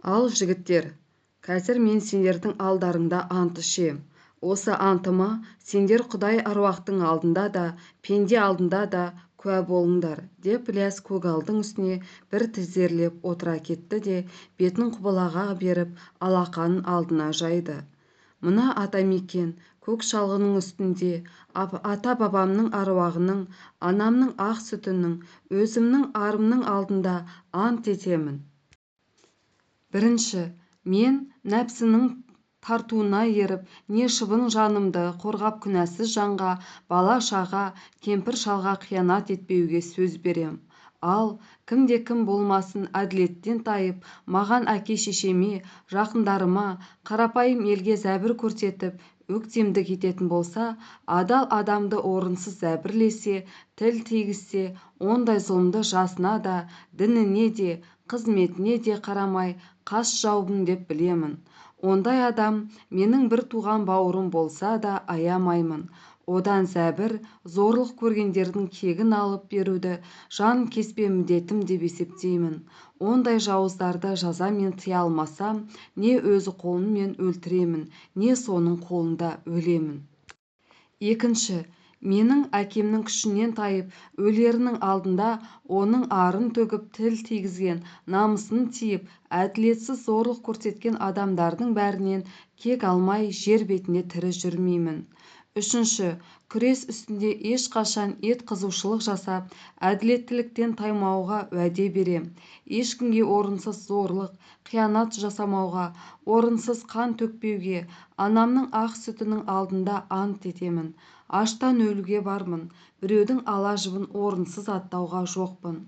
Ал жігіттер, қазір мен сендердің алдарыңда ант ішем. Осы антыма сендер Құдай аруақтың алдында да, пенде алдында да куә болыңдар, деп Ілияс көгалдың үстіне бір тізерлеп отыра кетті де, бетін құбылаға беріп, алақанын алдына жайды. Мына атамекен көк шалғының үстінде ата-бабамның аруағының, анамның ақ сүтінің, өзімнің арымның алдында ант етемін. Бірінші, мен нәпсінің тартуына еріп, не шыбын жанымды қорғап күнәсіз жанға, бала-шаға, кемпір-шалға қиянат етпеуге сөз берем. Ал кімде-кім болмасын әділеттен тайып, маған әке-шешеме, жақындарыма, қарапайым елге зәбір көрсетіп, өктемдік ететін болса, адал адамды орынсыз зәбірлесе, тіл тигізсе, ондай зұлымды жасына да, дініне де, қызметіне де қарамай қас жауым деп білемін. Ондай адам менің бір туған бауырым болса да аямаймын. Одан зәбір, зорлық көргендердің кегін алып беруді жан кеспе міндетім деп есептеймін. Ондай жауыздарды жазамен тыя алмасам, не өз қолыммен өлтіремін, не соның қолында өлемін. Екінші, менің әкемнің күшінен тайып, өлерінің алдында оның арын төгіп тіл тигізген, намысын тиіп, әділетсіз зорлық көрсеткен адамдардың бәрінен кек алмай жер бетінде тірі жүрмеймін. Үшінші, күрес үстінде ешқашан ет қызушылық жасап, әділеттіліктен таймауға уәде берем. Ешкімге орынсыз зорлық, қиянат жасамауға, орынсыз қан төкпеуге, анамның ақ сүтінің алдында ант етемін. Аштан өлуге бармын, біреудің ала жібін орынсыз аттауға жоқпын.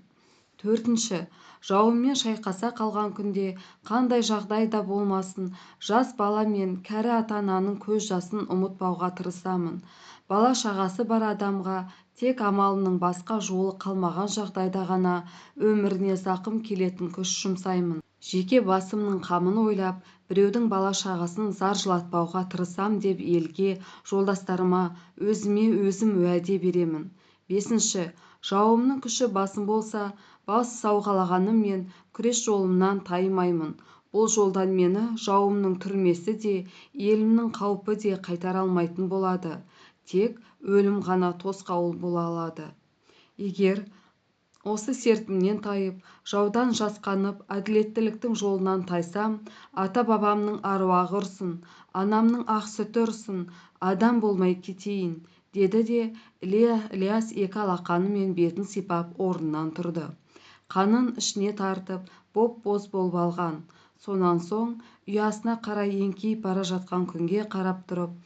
Төртінші, жауыммен шайқаса қалған күнде қандай жағдай да болмасын, жас бала мен кәрі ата-ананың көз жасын ұмытпауға тырысамын. Бала-шағасы бар адамға тек амалының басқа жолы қалмаған жағдайда ғана өміріне зақым келетін күш жұмсаймын. Жеке басымның қамын ойлап, біреудің бала-шағасын зар жылатпауға тырысам деп елге, жолдастарыма, өзіме өзім уәде беремін. Бесінші, жауымның күші басым болса, бас сауғалағаныммен күрес жолымнан таймаймын. Бұл жолдан мені жауымның түрмесі де, елімнің қаупі де қайтара алмайтын болады. Тек өлім ғана тосқауыл бола алады. Егер осы сертімнен тайып, жаудан жасқанып, әділеттіліктің жолынан тайсам, ата-бабамның аруағы ұрсын, анамның ақ сүті ұрсын, адам болмай кетейін, деді де Ілияс екі алақанымен бетін сипап орнынан тұрды. Қанын ішіне тартып, боп-боз болып алған. Сонан соң ұясына қарай еңкейіп бара жатқан күнге қарап тұрып,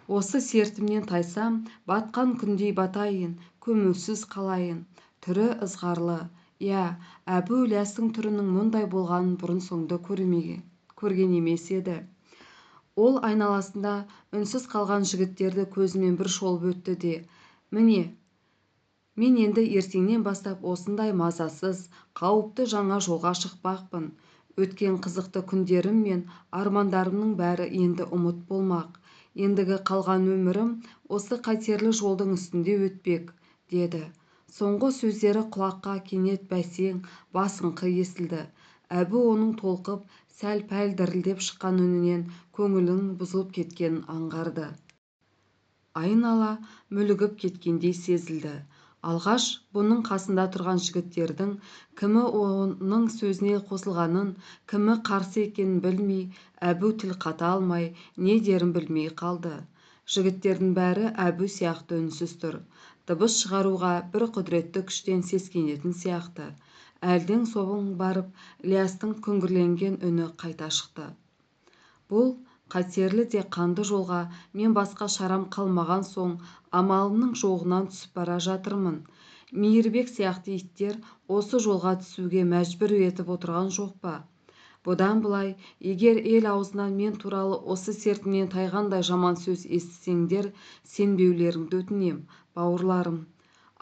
осы сертімнен тайсам, батқан күндей батайын, көмусіз қалайын. Түрі ызғарлы. Әбу Ілиястың түрінің мұндай болғанын бұрын-соңды көрген емес еді. Ол айналасында үнсіз қалған жігіттерді көзімен бір шолып өтті де, міне, мен енді ертеңнен бастап осындай мазасыз, қауіпті жаңа жолға шықпақпын. Өткен қызықты күндерім мен армандарымның бәрі енді ұмыт болмақ. Ендігі қалған өмірім осы қатерлі жолдың үстінде өтпек, деді. Соңғы сөздері құлаққа кенет бәсең, басыңқы естілді. Әбу оның толқып, сәл-пәл дірілдеп шыққан үнінен көңілін бұзылып кеткенін аңғарды. Айнала мүлгіп кеткендей сезілді. Алғаш бұның қасында тұрған жігіттердің кімі оның сөзіне қосылғанын, кімі қарсы екенін білмей, Әбу тіл қата алмай, не дерін білмей қалды. Жігіттердің бәрі Әбу сияқты үнсіз тұр. Дыбыс шығаруға бір құдіретті күштен сескенетін сияқты. Әлден соң барып Ілиястың күңгірленген үні қайта шықты. Бұл қатерлі де қанды жолға мен басқа шарам қалмаған соң амалымның жоғынан түсіп бара жатырмын. Мейірбек сияқты иттер осы жолға түсуге мәжбүр етіп отырған жоқ па? Бұдан былай, егер ел аузынан мен туралы осы сертімнен тайғандай жаман сөз естісеңдер, сенбеулеріңді өтінем, бауырларым.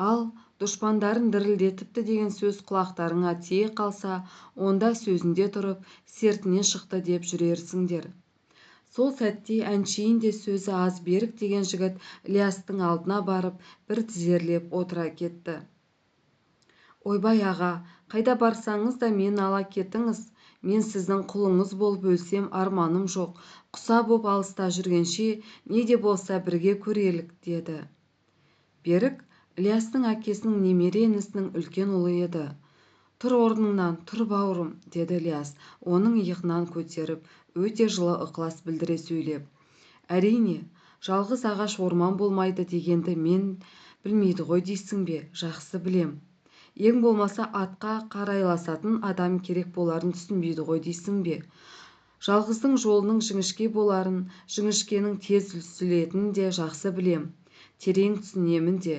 Ал дұшпандарын дірілдетіпті деген сөз құлақтарыңа тие қалса, онда сөзінде тұрып, сертінен шықты деп жүрерсіңдер. Сол сәтте әншейін де сөзі аз Берік деген жігіт Ілиястың алдына барып, бір тізерлеп отыра кетті. Ойбай аға, қайда барсаңыз да мені ала кетіңіз. Мен сіздің құлыңыз болып өлсем арманым жоқ. Құса боп алыста жүргенше не де болса бірге көрелік, деді. Берік Ілиястың әкесінің немере інісінің үлкен ұлы еді. Тұр орныңнан, тұр бауырым, деді Ілияс, оның иығынан көтеріп, өте жылы ықылас білдіре сөйлеп. Әрине, жалғыз ағаш орман болмайды дегенді мен білмейді ғой дейсің бе? Жақсы білем. Ең болмаса атқа қарайласатын адам керек боларын түсінбейді ғой дейсің бе? Жалғыздың жолының жіңішке боларын, жіңішкенің тез үзілетінін де жақсы білем. Терең түсінемін де.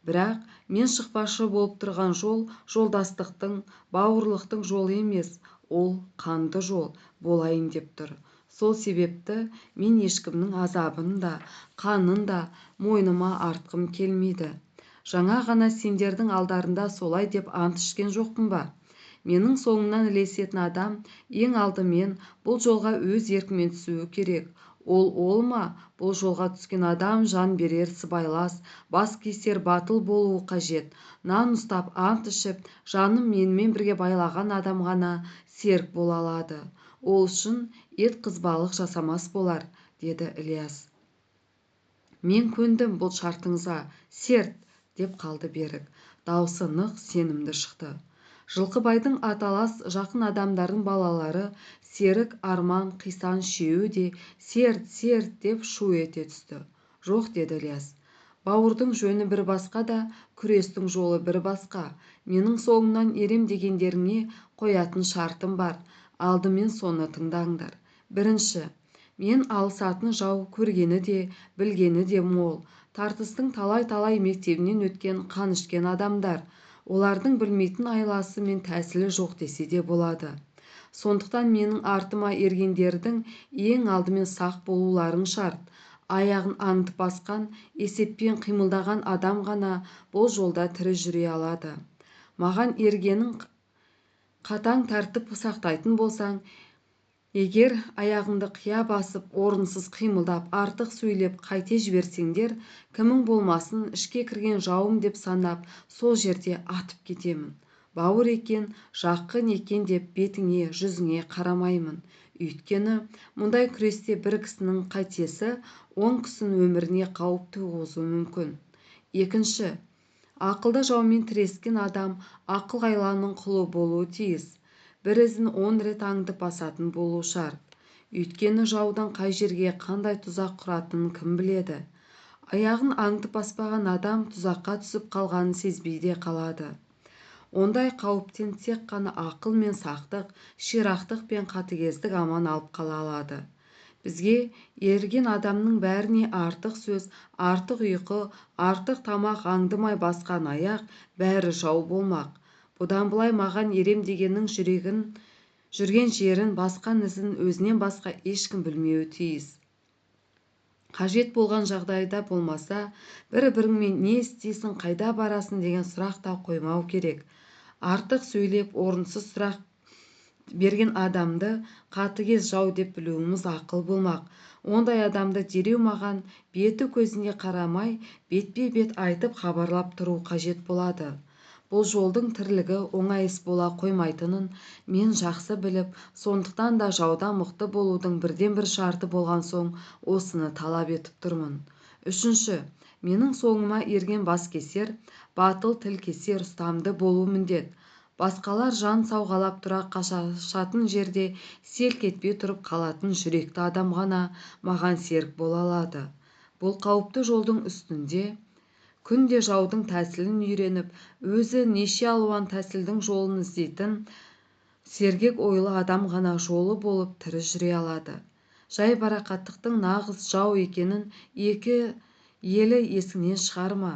Бірақ мен шықпашы болып тұрған жол жолдастықтың, бауырлықтың жолы емес, ол қанды жол болайын деп тұр. Сол себепті мен ешкімнің азабын да, қанын да мойныма артқым келмейді. Жаңа ғана сендердің алдарында солай деп ант ішкен жоқпын ба? Менің соңымнан ілесетін адам ең алдымен бұл жолға өз еркімен түсуі керек. Ол ма? Бұл жолға түскен адам жан берер сыбайлас, бас кесер батыл болуы қажет. Нан ұстап ант ішіп, жаным менімен бірге байлаған адам ғана серік бола алады. Ол үшін ет қызбалық жасамас болар, деді Ілияс. Мен көндім бұл шартыңызға, серт, деп қалды Берік. Даусы нық сенімді шықты. Жылқыбайдың аталас жақын адамдардың балалары Серік, Арман, Қисан үшеуі де серт, серт деп шу ете түсті. Жоқ, деді Ілияс. Бауырдың жөні бір басқа да, күрестің жолы бір басқа. Менің соңымнан ерем дегендеріңе қоятын шартым бар. Алдымен соны тыңдаңдар. Бірінші, мен алысатын жау көргені де, білгені де мол. Тартыстың талай-талай мектебінен өткен қан ішкен адамдар. Олардың білмейтін айласы мен тәсілі жоқ десе де болады. Сондықтан менің артыма ергендердің ең алдымен сақ болуларың шарт. Аяғын аңдып басқан, есеппен қимылдаған адам ғана бұл жолда тірі жүре алады. Маған ергенің қатаң тәртіп сақтайтын болсаң, егер аяғыңды қия басып, орынсыз қимылдап, артық сөйлеп қайте жіберсеңдер, кімің болмасын ішке кірген жауым деп санап, сол жерде атып кетемін. Бауыр екен, жақын екен деп бетіңе, жүзіңе қарамаймын. Өйткені, мұндай күресте бір кісінің қатесі 10 кісінің өміріне қауіп туғызуы мүмкін. Екінші, ақылды жаумен тірескен адам ақыл-айланың құлы болуы тиіс. Бір ізін 10 рет аңдып басатын болу шарт. Өйткені жаудың қай жерге қандай тұзақ құратынын кім біледі. Аяғын аңдып баспаған адам тұзаққа түсіп қалғанын сезбей де қалады. Ондай қауіптен тек қана ақыл мен сақтық, ширақтық пен қатыгездік аман алып қала алады. Бізге ерген адамның бәріне артық сөз, артық ұйқы, артық тамақ аңдымай басқан аяқ бәрі жау болмақ. Бұдан былай маған ерем дегеннің жүрген жерін, басқан ізін өзінен басқа ешкім білмеуі тиіс. Қажет болған жағдайда болмаса, бір-біріңмен не істейсің, қайда барасың деген сұрақ та қоймау керек. Артық сөйлеп, орынсыз сұрақ берген адамды қатыгез жау деп білуіміз ақыл болмақ. Ондай адамды дереу маған беті көзіне қарамай, бетпе-бет айтып хабарлап тұру қажет болады. Бұл жолдың тірлігі оңай іс бола қоймайтынын мен жақсы біліп, сондықтан да жауда мықты болудың бірден бір шарты болған соң осыны талап етіп тұрмын. Үшінші, менің соңыма ерген баскесер, батыл тіл кесер, ұстамды болу міндет. Басқалар жан сауғалап тұра қашатын жерде селк етпей тұрып қалатын жүректі адам ғана маған серік бола алады. Бұл қауіпті жолдың үстінде күнде жаудың тәсілін үйреніп, өзі неше алуан тәсілдің жолын іздейтін сергек ойлы адам ғана жолы болып тірі жүре алады. Жайбарақаттықтың нағыз жау екенін екі елі есіңнен шығарма.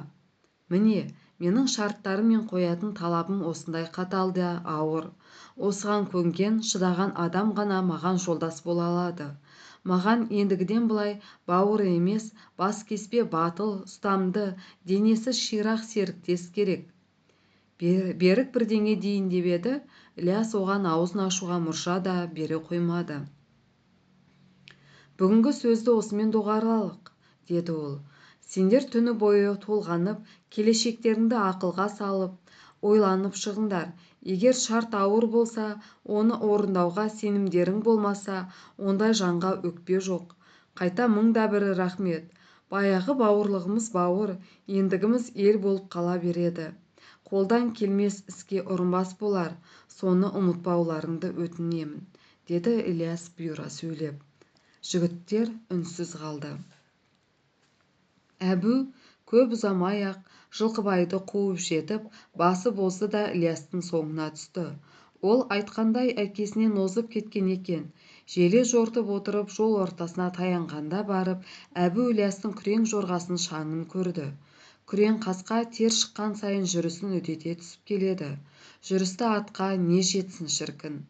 Міне, менің шарттарым мен қоятын талабым осындай қатал да ауыр. Осыған көнген, шыдаған адам ғана маған жолдас бола алады. Маған ендігіден былай бауыр емес, бас кеспе батыл, ұстамды, денесі ширақ серіктес керек. Берік бірдеңе дейін деп еді, Ілияс оған аузын ашуға мұрша да бере қоймады. Бүгінгі сөзді осымен доғаралық, деді ол. Сендер түні бойы толғанып, келешектеріңді ақылға салып, ойланып шығыңдар. Егер шарт ауыр болса, оны орындауға сенімдерің болмаса, ондай жанға өкпе жоқ. Қайта мың да бір рахмет. Баяғы бауырлығымыз бауыр, ендігіміз ел болып қала береді. Қолдан келмес іске ұрынбас болар, соны ұмытпауларыңды өтінемін, деді Ілияс бұйыра сөйлеп. Жігіттер үнсіз қалды. Әбу көп ұзамай-ақ Жылқыбайды қуып жетіп, басы бозды да Ілиястың соңына түсті. Ол айтқандай әкесінен озып кеткен екен. Желе жортып отырып жол ортасына таянғанда барып, Әбу Ілиястың күрең жорғасын шаңын көрді. Күрең қасқа тер шыққан сайын жүрісін үдете түсіп келеді. Жүрісті атқа не жетсін шіркін.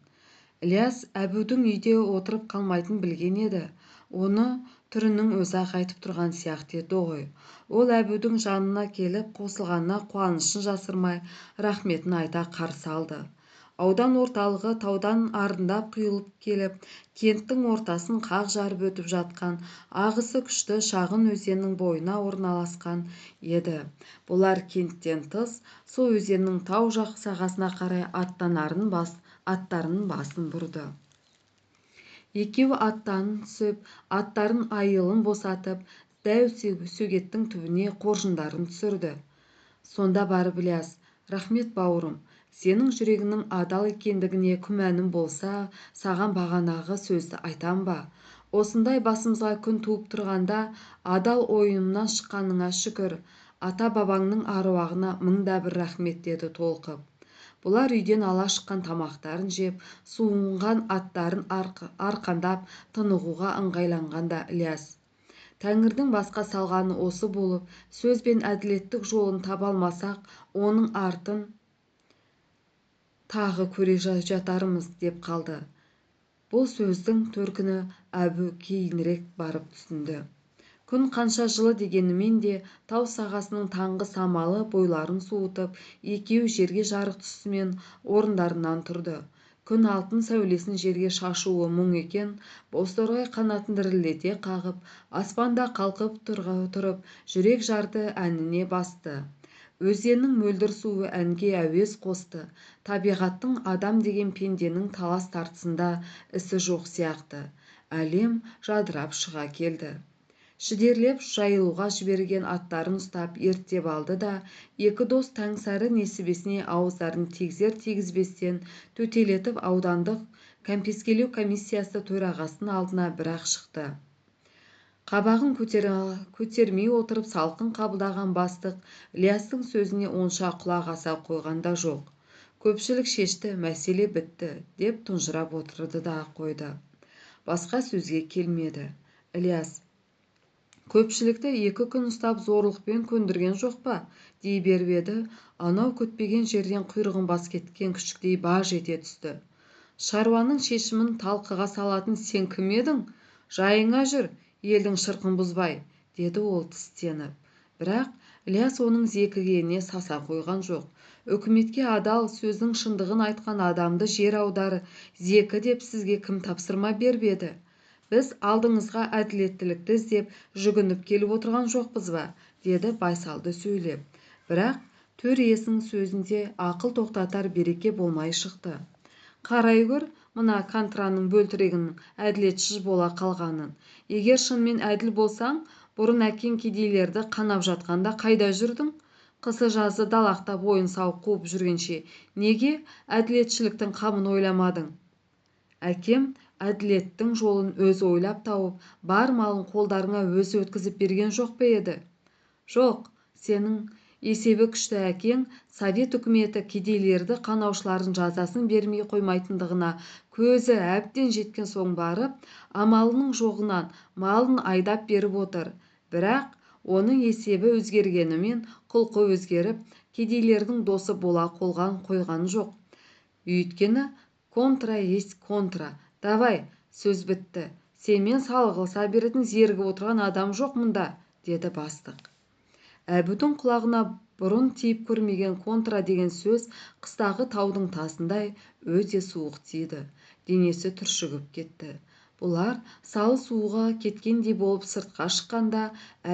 Ілияс Әбудің үйде отырып қалмайтын білген еді. Оны түрінің өзі-ақ айтып тұрған сияқты еді ғой. Ол Әбудің жанына келіп қосылғанына қуанышын жасырмай, рахметін айта қарсы алды. Аудан орталығы таудан арындап құйылып келіп, кенттің ортасын қақ жарып өтіп жатқан ағысы күшті шағын өзеннің бойына орналасқан еді. Бұлар кенттен тыс, сол өзеннің тау жақ сағасына қарай аттарының басын бұрды. Екеуі аттан түсіп, аттарын айылын босатып, дәу сөгеттің түбіне қоржындарын түсірді. Сонда барып Ілияс, рахмет бауырым, сенің жүрегіңнің адал екендігіне күмәнім болса, саған бағанағы сөзді айтам ба? Осындай басымызға күн туып тұрғанда, адал ойымнан шыққаныңа шүкір, ата-бабаңның аруағына мың да бір рахмет, деді толқып. Бұлар үйден ала шыққан тамақтарын жеп, суынған аттарын арқандап тынығуға ыңғайланғанда Ілияс, Тәңірдің басқа салғаны осы болып, сөз бен әділеттік жолын таба алмасақ, оның артын тағы көре жатармыз, деп қалды. Бұл сөздің төркіні Әбу кейінірек барып түсінді. Күн қанша жылы дегенімен де тау сағасының таңғы самалы бойларын суытып, екеуі жерге жарық түсімен орындарынан тұрды. Күн алтын сәулесін жерге шашуы мұң екен, бозторғай қанатын дірілдете қағып, аспанда қалқып тұрып, жүрек жарды әніне басты. Өзеннің мөлдір суы әнге әуез қосты. Табиғаттың адам деген пенденің талас тартысында ісі жоқ сияқты. Әлем жадырап шыға келді. Шідерлеп жайылуға жіберген аттарын ұстап ерттеп алды да, екі дос Таңсәрі несібесіне ауыздарын тигізер-тигізбестен төтелетіп аудандық кәмпескелеу комиссиясы төрағасының алдына бір-ақ шықты. Қабағын көтермей отырып салқын қабылдаған бастық Ілиястың сөзіне онша құлақ аса қойған да жоқ. Көпшілік шешті, мәселе бітті, деп тұнжырап отырды да қойды. Басқа сөзге келмеді. Ілияс, көпшілікті 2 күн ұстап зорлықпен көндірген жоқ па, дей беріп еді, анау күтпеген жерден құйрығын бас кеткен күшіктей баж ете түсті. Шаруаның шешімін талқыға салатын сен кім едің? Жайыңа жүр, елдің шырқын бұзбай, деді ол тістеніп. Бірақ Ілияс оның зекігеніне саса қойған жоқ. Үкіметке адал сөздің шындығын айтқан адамды жер аудар, зекі деп сізге кім тапсырма бербеді? Біз алдыңызға әділеттілікті іздеп жүгініп келіп отырған жоқпыз ба, деді Байсалды сөйлеп. Бірақ төр иесінің сөзінде ақыл тоқтатар береке болмай шықты. Қарай көр, мына Кантраның бөлтірегінің әділетсіз бола қалғанын. Егер шынымен әділ болсаң, бұрын әкең кедейлерді қанап жатқанда қайда жүрдің? Қысы жазы далақтап ойын сауық қуып жүргенше неге әділетшіліктің қамын ойламадың? Әкем әділеттің жолын өзі ойлап тауып, бар малын қолдарыңа өзі өткізіп берген жоқ па еді? Жоқ, сенің есебі күшті әкең Совет үкіметі кедейлерді қанаушылардың жазасын бермей қоймайтындығына көзі әбден жеткен соң барып, амалының жоғынан малын айдап беріп отыр. Бірақ оның есебі өзгергенімен құлқы өзгеріп, кедейлердің досы бола қойған жоқ. Өйткені контра есть контра. Давай, сөз бітті. Сенмен салғылса беретін зергіп отырған адам жоқ мұнда, деді бастық. Әбудің құлағына бұрын тиіп көрмеген контра деген сөз қыстағы таудың тасындай өте суық тиді. Денесі түршігіп кетті. Бұлар салы суға кеткендей болып сыртқа шыққанда,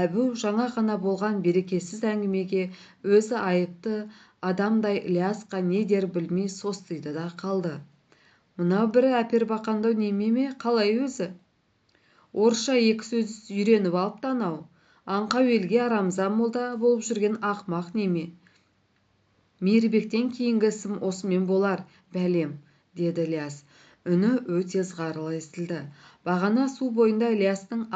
Әбу жаңа ғана болған берекесіз әңгімеге өзі айыпты Адамдай Ілиясқа не дер білмей состиды да қалды. Мынау бір әпербақандау неме ме, қалай өзі? Орысша 2 сөз үйреніп алыпты анау. Аңқау елге арамза молда болып жүрген ақмақ неме. Мейірбектен кейінгі ісім осымен болар, бәлем, деді Ілияс. Үні өте ызғарлы естілді. Бағана су бойында Ілиястың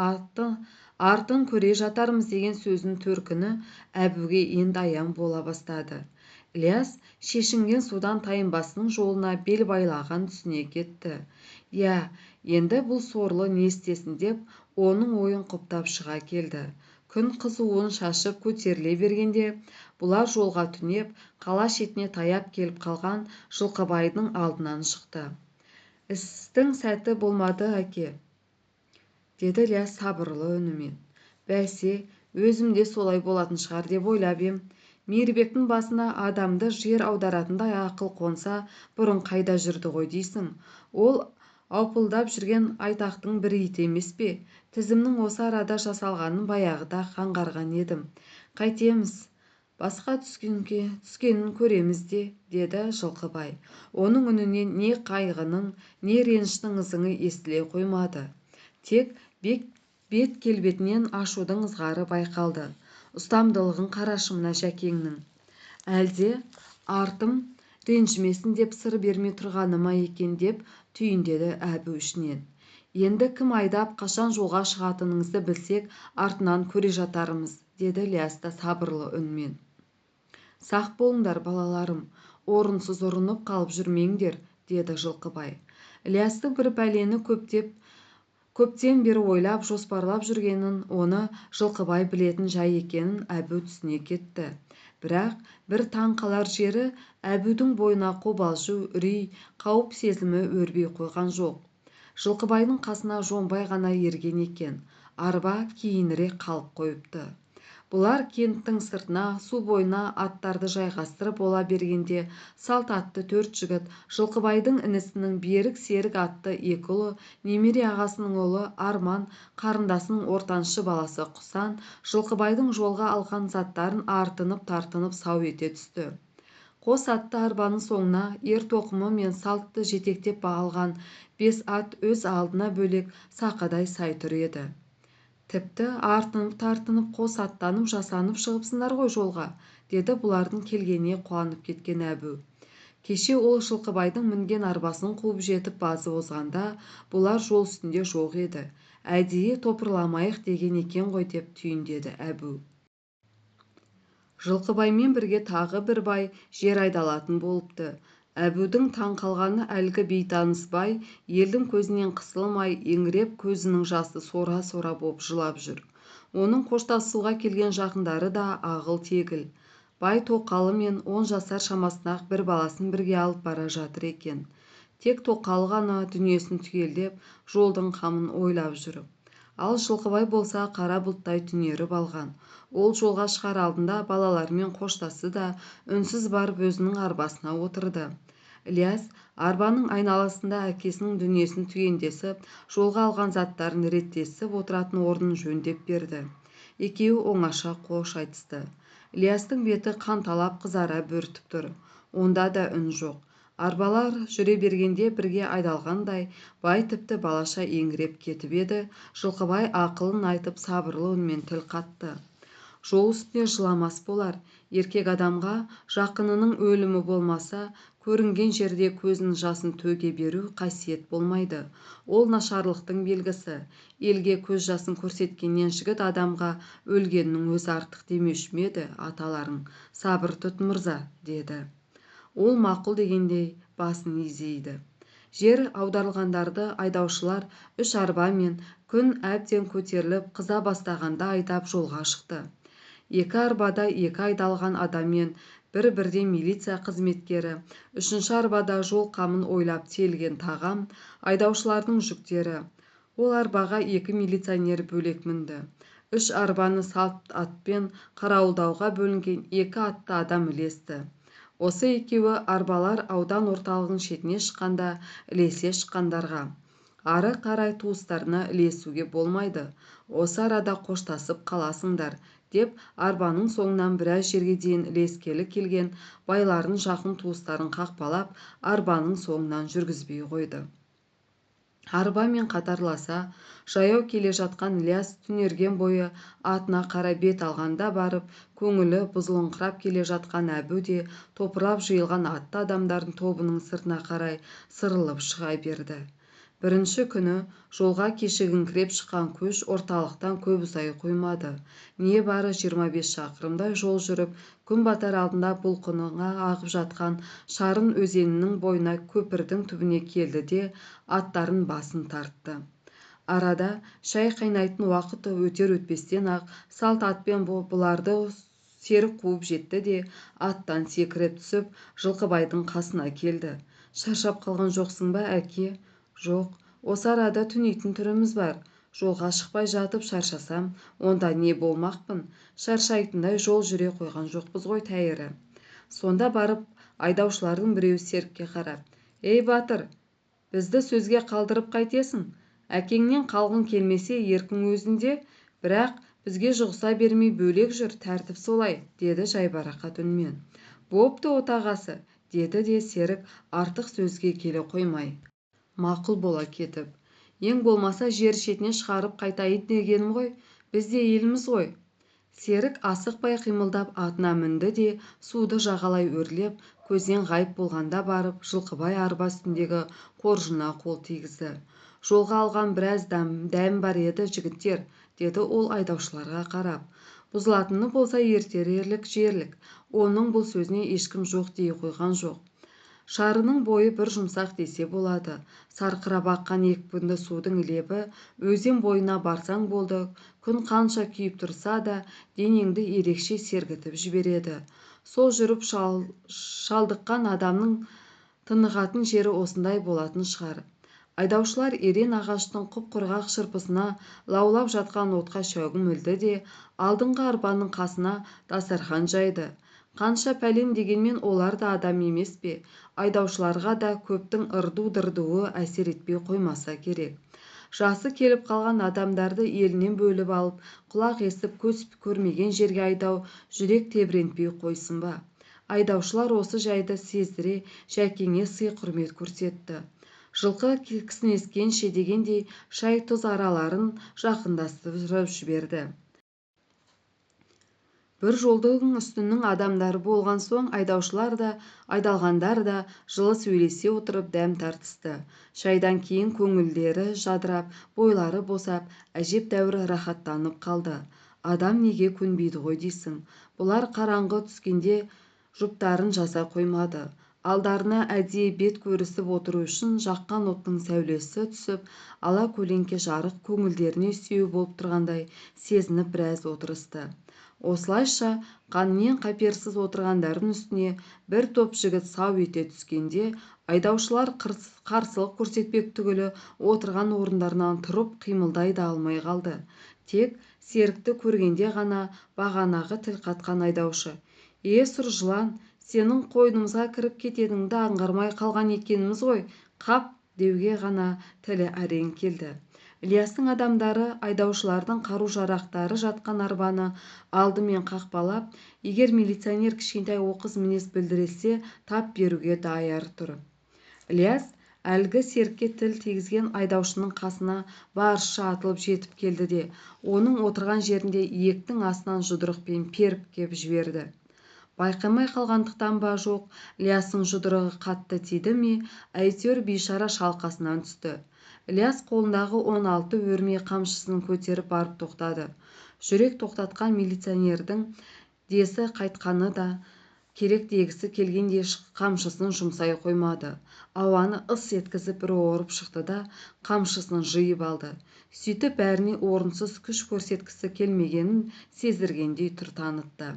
артын көре жатармыз деген сөзінің төркіні Әбуге енді аян бола бастады. Ілияс шешінген судан тайынбасының жолына бел байлаған түсіне кетті. Я, енді бұл сорлы не істесін деп оның ойын құптап шыға келді. Күн қызуын шашып көтеріле бергенде бұлар жолға түнеп, қала шетіне таяп келіп қалған Жылқыбайдың алдынан шықты. Істің сәті болмады, әке, деді Ілияс сабырлы үнімен. Бәсе, өзімде солай болатын шығар деп ойлап ем. Мейірбектің басына адамды жер аударатындай ақыл қонса, бұрын қайда жүрді ғой дейсің. Ол аупылдап жүрген айтақтың бір иті емес пе? Тізімнің осы арада жасалғанын баяғыда аңғарған едім. Қайтеміз? Басқа түскенін көреміз де, деді Жылқыбай. Оның үнінен не қайғының, не реніштің ызыңы естіле қоймады. Тек бет келбетінен ашудың ызғары байқалды. Ұстамдылығын қарашы мына жәкеңнің. Әлде артым ренжімесін деп сыр бермей тұрғаны ма екен деп түйіндеді Әбу ішінен. Енді кім айдап қашан жолға шығатыныңызды білсек, артынан көре жатармыз, деді Ілияс та сабырлы үнмен. Сақ болыңдар, балаларым, орынсыз ұрынып қалып жүрмеңдер, деді Жылқыбай. Ілиястың бір пәлені көптен бері ойлап жоспарлап жүргенін, оны Жылқыбай білетін жай екенін Әбу түсіне кетті. Бірақ бір таң қалар жері Әбудің бойына қобалжу, үрей, қауіп сезімі өрбей қойған жоқ. Жылқыбайдың қасына Жонбай ғана ерген екен. Арба кейінірек қалып қойыпты. Бұлар кенттің сыртына, су бойына аттарды жайғастырып ола бергенде, салт атты 4 жігіт Жылқыбайдың інісінің Берік Серік атты 2 ұлы, немере ағасының ұлы Арман, қарындасының ортаншы баласы Құсан, Жылқыбайдың жолға алған заттарын артынып-тартынып сау ете түсті. Қос атты арбаның соңына ер-тоқымы мен салтты жетектеп алған 5 ат өз алдына бөлек сақадай сай тұр еді. Тіпті артынып-тартынып қос аттанып жасанып шығыпсыңдар ғой жолға, деді бұлардың келгеніне қуанып кеткен Әбу. Кеше ол Жылқыбайдың мінген арбасын қуып жетіп базы озғанда, бұлар жол үстінде жоқ еді. Әдейі топырламайық деген екен ғой деп түйіндеді Әбу. Жылқыбаймен бірге тағы бір бай жер айдалатын болыпты. Әбудің таң қалғаны әлгі бейтаныс бай елдің көзінен қысылмай, еңіреп көзінің жасы сора-сора боп жылап жүр. Оның қоштасуға келген жақындары да ағыл-тегіл. Бай Тоқалы мен 10 жасар шамасындағы бір баласын бірге алып бара жатыр екен. Тек Тоқалы ғана дүниесін түгелдеп, жолдың қамын ойлап жүріп. Ал Жылқыбай болса қара бұлттай түнеріп алған. Ол жолға шығар алдында балалармен қоштасты да үнсіз барып өзінің арбасына отырды. Ілияс арбаның айналасында әкесінің дүниесін түгендесіп, жолға алған заттарын реттесіп отыратын орнын жөндеп берді. Екеуі оңаша қош айтысты. Ілиястың беті қанталап қызара бөртіп тұр. Онда да үн жоқ. Арбалар жүре бергенде бірге айдалғандай, бай тіпті балаша еңіреп кетіп еді. Жылқыбай ақылын айтып сабырлы үнмен тіл қатты. Жол үстінде жыламас болар. Еркек адамға жақынының өлімі болмаса, көрінген жерде көзінің жасын төге беру қасиет болмайды. Ол нашарлықтың белгісі. Елге көз жасын көрсеткеннен жігіт адамға өлгеннің өзі артық демеуші ме еді аталарың. Сабыр тұт мырза, деді. Ол мақұл дегендей басын изейді. Жер аударылғандарды айдаушылар 3 арба мен күн әбден көтеріліп қыза бастағанда айдап жолға шықты. 2 арбада 2 айдалған адам мен бір-бірден милиция қызметкері, 3-ші арбада жол қамын ойлап тиелген тағам, айдаушылардың жүктері. Ол арбаға 2 милиционер бөлек мінді. 3 арбаны салт атпен қарауылдауға бөлінген 2 атты адам ілесті. Осы екеуі арбалар аудан орталығын шетіне шыққанда ілесе шыққандарға. Ары қарай туыстарына ілесуге болмайды. Осы арада қоштасып қаласыңдар, деп арбаның соңынан біраз жерге дейін ілескелі келген байлардың жақын туыстарын қақпалап арбаның соңынан жүргізбей қойды. Арбамен қатарласа жаяу келе жатқан Ілияс түнерген бойы атына қарай бет алғанда барып, көңілі бұзылыңқырап келе жатқан Әбу де топырлап жиылған атты адамдардың тобының сыртына қарай сырылып шыға берді. Бірінші күні жолға кешігіңкіреп шыққан көш орталықтан көп ұзай қоймады. Небары 25 шақырымдай жол жүріп, күн батар алдында бұлқыныңа ағып жатқан Шарын өзенінің бойына көпірдің түбіне келді де аттарын басын тартты. Арада шай қайнайтын уақыт өтер-өтпестен-ақ салт атпен бұларды серік қуып жетті де аттан секіріп түсіп Жылқыбайдың қасына келді. Шаршап қалған жоқсың ба, әке? Жоқ, осы арада түнейтін түріміз бар. Жолға шықпай жатып шаршасам, онда не болмақпын? Шаршайтындай жол жүре қойған жоқпыз ғой, тәйірі. Сонда барып айдаушылардың біреуі серікке қарап: «Ей батыр, бізді сөзге қалдырып қайтесің? Әкеңнен қалғың келмесе еркің өзінде, бірақ бізге жұғыса бермей бөлек жүр, тәртіп солай», деді жайбарақат үнмен. «Бопты, отағасы», деді де серік артық сөзге келе қоймай мақұл бола кетіп: «Ең болмаса жер шетіне шығарып қайтайын дегенім ғой, біз де елміз ғой». Серік асықпай қимылдап атына мінді де суды жағалай өрлеп, көзден ғайып болғанда барып Жылқыбай арба үстіндегі қоржынына қол тигізді. «Жолға алған біраз дәм бар еді, жігіттер», деді ол айдаушыларға қарап. «Бұзылатыны болса ертерлік жерлік». Оның бұл сөзіне ешкім жоқ дей қойған жоқ. Шарының бойы бір жұмсақ десе болады. Сарқырап аққан екпінді судың лебі өзен бойына барсаң болды, күн қанша күйіп тұрса да денеңді ерекше сергітіп жібереді. Сол жүріп шалдыққан адамның тынығатын жері осындай болатын шығар. Айдаушылар ерен ағаштың құп-құрғақ шырпысына лаулап жатқан отқа шәугім ілді де алдыңғы арбаның қасына дастархан жайды. Қанша пәлен дегенмен олар да адам емес пе? Айдаушыларға да көптің ырду-дырдуы әсер етпей қоймаса керек. Жасы келіп қалған адамдарды елінен бөліп алып, құлақ естіп көз көрмеген жерге айдау жүрек тебірентпей қойсын ба? Айдаушылар осы жайды сездіре Жәкеңе сый-құрмет көрсетті. Жылқы кісінескенше дегендей шай-тұз араларын жақындастырып жіберді. Бір жолдың үстінің адамдары болған соң айдаушылар да, айдалғандар да жылы сөйлесе отырып дәм тартысты. Шайдан кейін көңілдері жадырап, бойлары босап, әжептәуір рахаттанып қалды. Адам неге көнбейді ғой дейсің? Бұлар қараңғы түскенде жұптарын жаса қоймады. Алдарына әдейі бет көрісіп отыру үшін жаққан оттың сәулесі түсіп, ала көлеңке жарық көңілдеріне сүйеу болып тұрғандай сезініп біраз отырысты. Осылайша қаннен қаперсіз отырғандардың үстіне бір топ жігіт сау ете түскенде айдаушылар қарсылық көрсетпек түгілі отырған орындарынан тұрып қимылдай да алмай қалды. Тек серікті көргенде ғана бағанағы тіл қатқан айдаушы: «Сұр жылан, сенің қойнымызға кіріп кететініңді аңғармай қалған екеніміз ғой, қап», деуге ғана тілі әрең келді. Ілиястың адамдары айдаушылардың қару-жарақтары жатқан арбаны алдымен қақпалап, егер милиционер кішкентай оқыс мінез білдірсе, тап беруге даяр тұр. Ілияс әлгі серікке тіл тигізген айдаушының қасына барысша атылып жетіп келді де, оның отырған жерінде иектің астынан жұдырықпен періп кеп жіберді. Байқамай қалғандықтан ба жоқ, Ілиястың жұдырығы қатты тиді ме, әйтеуір бейшара шалқасынан түсті. Ілияс қолындағы 16 өрме қамшысын көтеріп барып тоқтады. Жүрек тоқтатқан милиционердің десі қайтқаны да керек дегісі келгенде қамшысын жұмсай қоймады. Ауаны ыс еткізіп бір орып шықты да қамшысын жиып алды. Сөйтіп бәріне орынсыз күш көрсеткісі келмегенін сездіргендей түр танытты.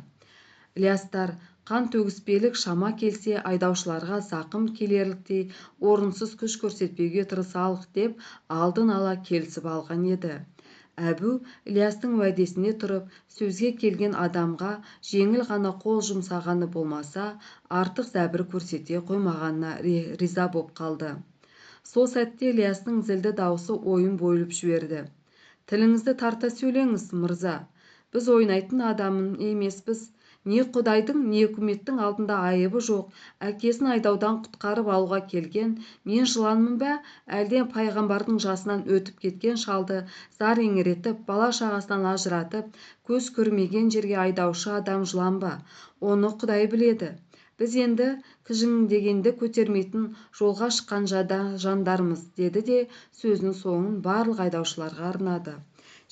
Ілиястар қан төгіспелік шама келсе айдаушыларға зақым келерліктей орынсыз күш көрсетпеуге тырысалық деп алдын ала келісіп алған еді. Әбу Ілиястың уәдесіне тұрып, сөзге келген адамға жеңіл ғана қол жұмсағаны болмаса, артық зәбір көрсете қоймағанына риза боп қалды. Сол сәтте Ілиястың зілді даусы ойын бөліп жіберді: «Тіліңізді тарта сөйлеңіз, мырза. Біз ойнайтын адамын емеспіз. Не құдайдың, не үкіметтің алдында айыбы жоқ. Әкесін айдаудан құтқарып алуға келген мен жыланмын ба, әлде пайғамбардың жасынан өтіп кеткен шалды зар еңіретіп, бала-шағасынан ажыратып, көз көрмеген жерге айдаушы адам жылан ба? Оны Құдай біледі. Біз енді кіжіңдегенді көтермейтін жолға шыққан жандармыз, деді де сөзінің соңын барлық айдаушыларға арнады.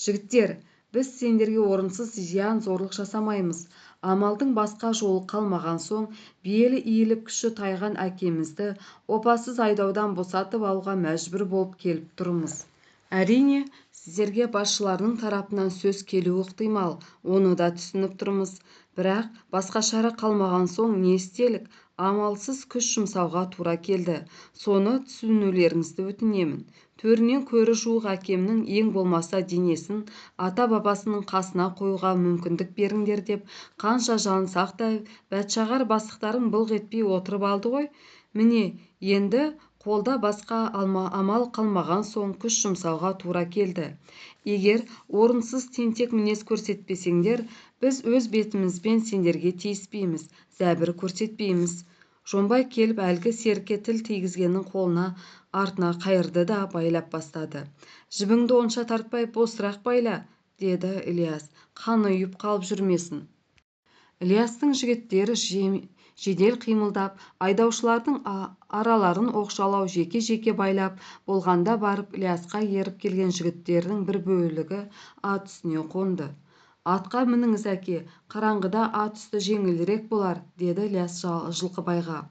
Жігіттер, біз сендерге орынсыз зиян зорлық жасамаймыз. Амалдың басқа жолы қалмаған соң, белі иіліп күші тайған әкемізді опасыз айдаудан босатып алуға мәжбүр болып келіп тұрмыз. Әрине, сіздерге басшыларының тарапынан сөз келуі ықтимал, оны да түсініп тұрмыз. Бірақ басқа шара қалмаған соң не істелік? Амалсыз күш жұмсауға тура келді. Соны түсінулеріңізді өтінемін. Төрінен көрі жуық әкемнің ең болмаса денесін ата-бабасының қасына қоюға мүмкіндік беріңдер деп қанша жалынсақ та бәтшағар бастықтарын былқ етпей отырып алды ғой. Міне, енді қолда басқа амал қалмаған соң күш жұмсауға тура келді. Егер орынсыз тентек мінез көрсетпесеңдер, біз өз бетімізбен сендерге тиіспейміз, зәбір көрсетпейміз. Жонбай келіп әлгі серке тіл тигізгеннің қолына артына қайырды да байлап бастады. Жібіңді онша тартпай босырақ байла, деді Ілияс, қаны үйіп қалып жүрмесін. Ілиястың жігіттері жедел қимылдап, айдаушылардың араларын оқшалау жеке-жеке байлап болғанда барып Ілиясқа еріп келген жігіттердің бір бөлігі ат үстіне қонды. Атқа мініңіз әке, қараңғыда ат үсті жеңілірек болар, деді Ілияс Жылқыбайға.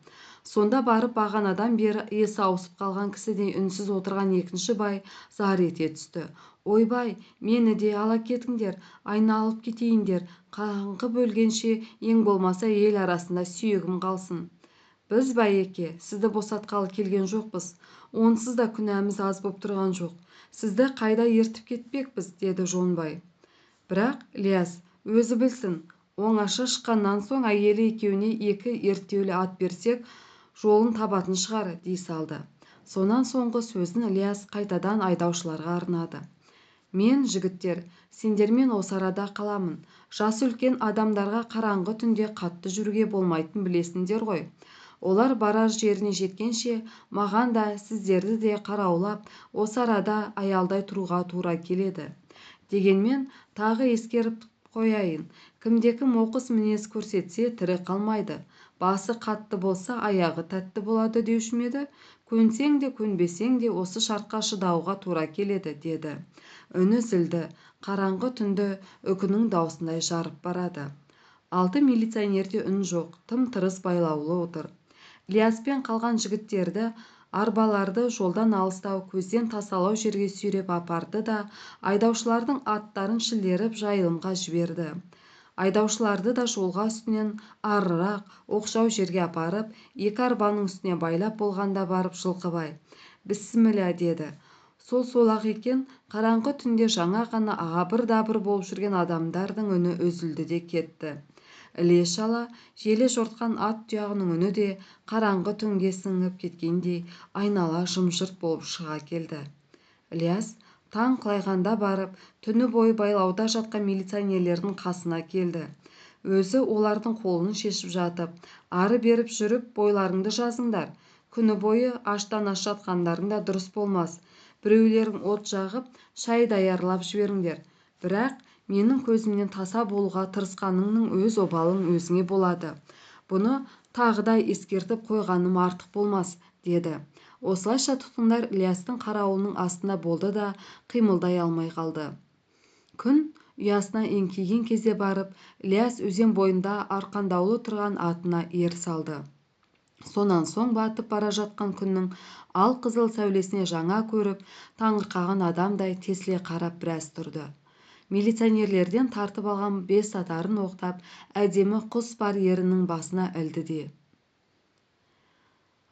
Сонда барып бағанадан бері есі ауысып қалған кісідей үнсіз отырған екінші бай зар ете түсті. Ойбай, мені де ала кетіңдер, айналып кетейіндер, қаңғы бөлгенше ең болмаса ел арасында сүйегім қалсын. Біз байеке, сізді босатқалы келген жоқпыз. Онсыз да күнәміз аз боп тұрған жоқ. Сізді қайда ертіп кетпекпіз, деді Жонбай. Бірақ Ілияс өзі білсін, оңаша шыққаннан соң әйелі екеуіне 2 ерттеулі ат берсек, жолын табатын шығар, дей салды. Сонан соңғы сөзін Ілияс қайтадан айдаушыларға арнады. Мен, жігіттер, сендермен осы арада қаламын. Жасы үлкен адамдарға қараңғы түнде қатты жүруге болмайтын білесіңдер ғой. Олар барар жеріне жеткенше, маған да сіздерді де қараулап, осы арада аялдай тұруға тура келеді. Дегенмен тағы ескеріп қояйын, кімде-кім оқыс мінез көрсетсе тірі қалмайды. Басы қатты болса аяғы тәтті болады деуші ме еді? Көнсең де көнбесең де осы шартқа шыдауға тура келеді, деді. Үні зілді, қараңғы түнді үкінің даусындай жарып барады. Алты милиционерде үн жоқ, тым-тырыс байлаулы отыр. Ілияспен қалған жігіттерді арбаларды жолдан алыстау, көзден тасалау жерге сүйреп апарды да айдаушылардың аттарын шілдеріп жайылымға жіберді. Айдаушыларды да жолға үстінен арырақ, оқшау жерге апарып, 2 арбаның үстіне байлап болғанда барып Жылқыбай, бісміллә, деді. Сол-ақ екен, қараңғы түнде жаңа ғана абыр-дабыр болып жүрген адамдардың үні үзілді де кетті. Іле-шала желе жортқан ат тұяғының үні де қараңғы түнге сіңіп кеткендей айнала жым-жырт болып шыға келді. Ілияс таң қылайғанда барып, түні бойы байлауда жатқан милиционерлердің қасына келді. Өзі олардың қолын шешіп жатып, ары беріп жүріп, бойларыңды жазыңдар. Күні бойы аштан-аш жатқандарың да дұрыс болмас. Біреулерің от жағып, шай даярлап жіберіңдер. Бірақ менің көзімнен таса болуға тырысқаныңның өз обалың өзіңе болады. Бұны тағы да ескертіп қойғаным артық болмас, деді. Осылайша тұтқындар Ілиястың қарауылының астында болды да қимылдай алмай қалды. Күн ұясына еңкейген кезде барып, Ілияс өзен бойында арқандаулы тұрған атына ер салды. Сонан соң батып бара жатқан күннің ал-қызыл сәулесіне жаңа көріп, таңырқаған адамдай тесіле қарап біраз тұрды. Милиционерлерден тартып алған 5 сатарын оқтап, әдемі құс бар ерінің басына ілді де.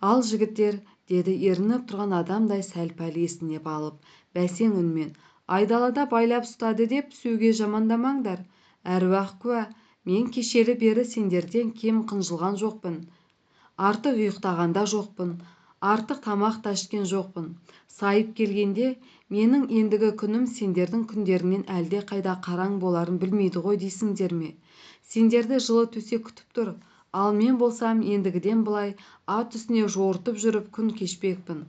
Ал жігіттер, деді ерініп тұрған адамдай сәл-пәл есінеп алып, бәсең үнмен, айдалада байлап ұстады деп сөйге жамандамаңдар. Әруақ куә, мен кешелі бері сендерден кем қынжылған жоқпын. Артық ұйықтаған да жоқпын. Артық тамақ та ішкен жоқпын. Сайып келгенде, менің ендігі күнім сендердің күндеріңнен әлде қайда қараң боларын білмейді ғой дейсіңдер ме? Сендерді жылы төсек күтіп тұр, ал мен болсам ендігіден былай ат үстіне жортып жүріп күн кешпекпін.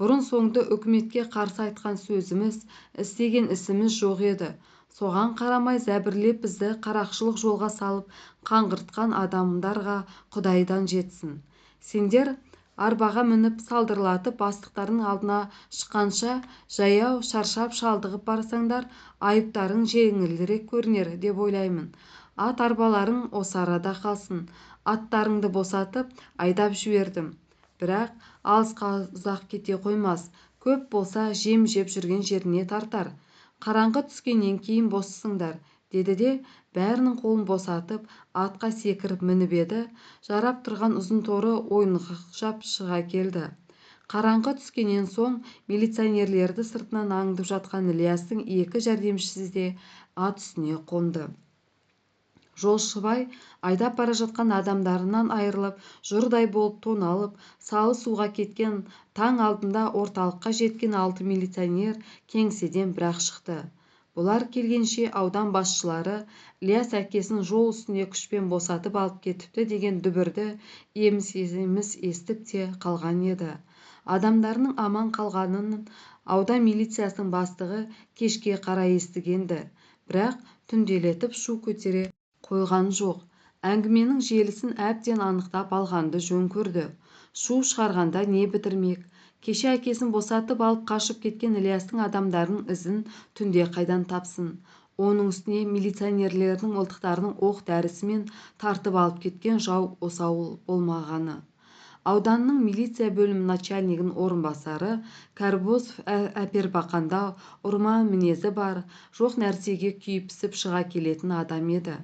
Бұрын соңды үкіметке қарсы айтқан сөзіміз, істеген ісіміз жоқ еді. Соған қарамай зәбірлеп бізді қарақшылық жолға салып қаңғыртқан адамдарға Құдайдан жетсін. Сендер арбаға мініп салдырлатып бастықтардың алдына шыққанша жаяу шаршап шалдығып барсаңдар, айыптарың жеңілірек көрінер деп ойлаймын. Ат арбаларың осы арада қалсын. Аттарыңды босатып айдап жібердім. Бірақ алысқа ұзақ кете қоймас. Көп болса жем жеп жүрген жеріне тартар. Қараңғы түскеннен кейін босысыңдар, деді де бәрінің қолын босатып атқа секіріп мініп еді. Жарап тұрған ұзын торы ойнақшап шыға келді. Қараңғы түскеннен соң милиционерлерді сыртынан аңдып жатқан Ілиястың екі жәрдемшісі де ат үстіне қонды. Жолшыбай айдап бара жатқан адамдарынан айырылып, жұрдай болып тоналып, салы суға кеткен таң алдында орталыққа жеткен 6 милиционер кеңседен бір-ақ шықты. Бұлар келгенше аудан басшылары Ілияс әкесін жол үстінде күшпен босатып алып кетіпті деген дүбірді еміс-еміс естіп те қалған еді. Адамдарының аман қалғанын аудан милициясының бастығы кешке қарай естігенді, бірақ түнделетіп шу көтере қойған жоқ. Әңгіменің желісін әбден анықтап алғанды жөн көрді. Шу шығарғанда не бітірмек? Кеше әкесін босатып алып қашып кеткен Ілиястың адамдарының ізін түнде қайдан тапсын? Оның үстіне милиционерлердің мылтықтарының оқ дәрісімен тартып алып кеткен жау осы ауыл болмағаны. Ауданның милиция бөлім начальнигінің орынбасары Кәрбозов әпербақанда ұрма мінезі бар, жоқ нәрсеге күйіп-пісіп шыға келетін адам еді.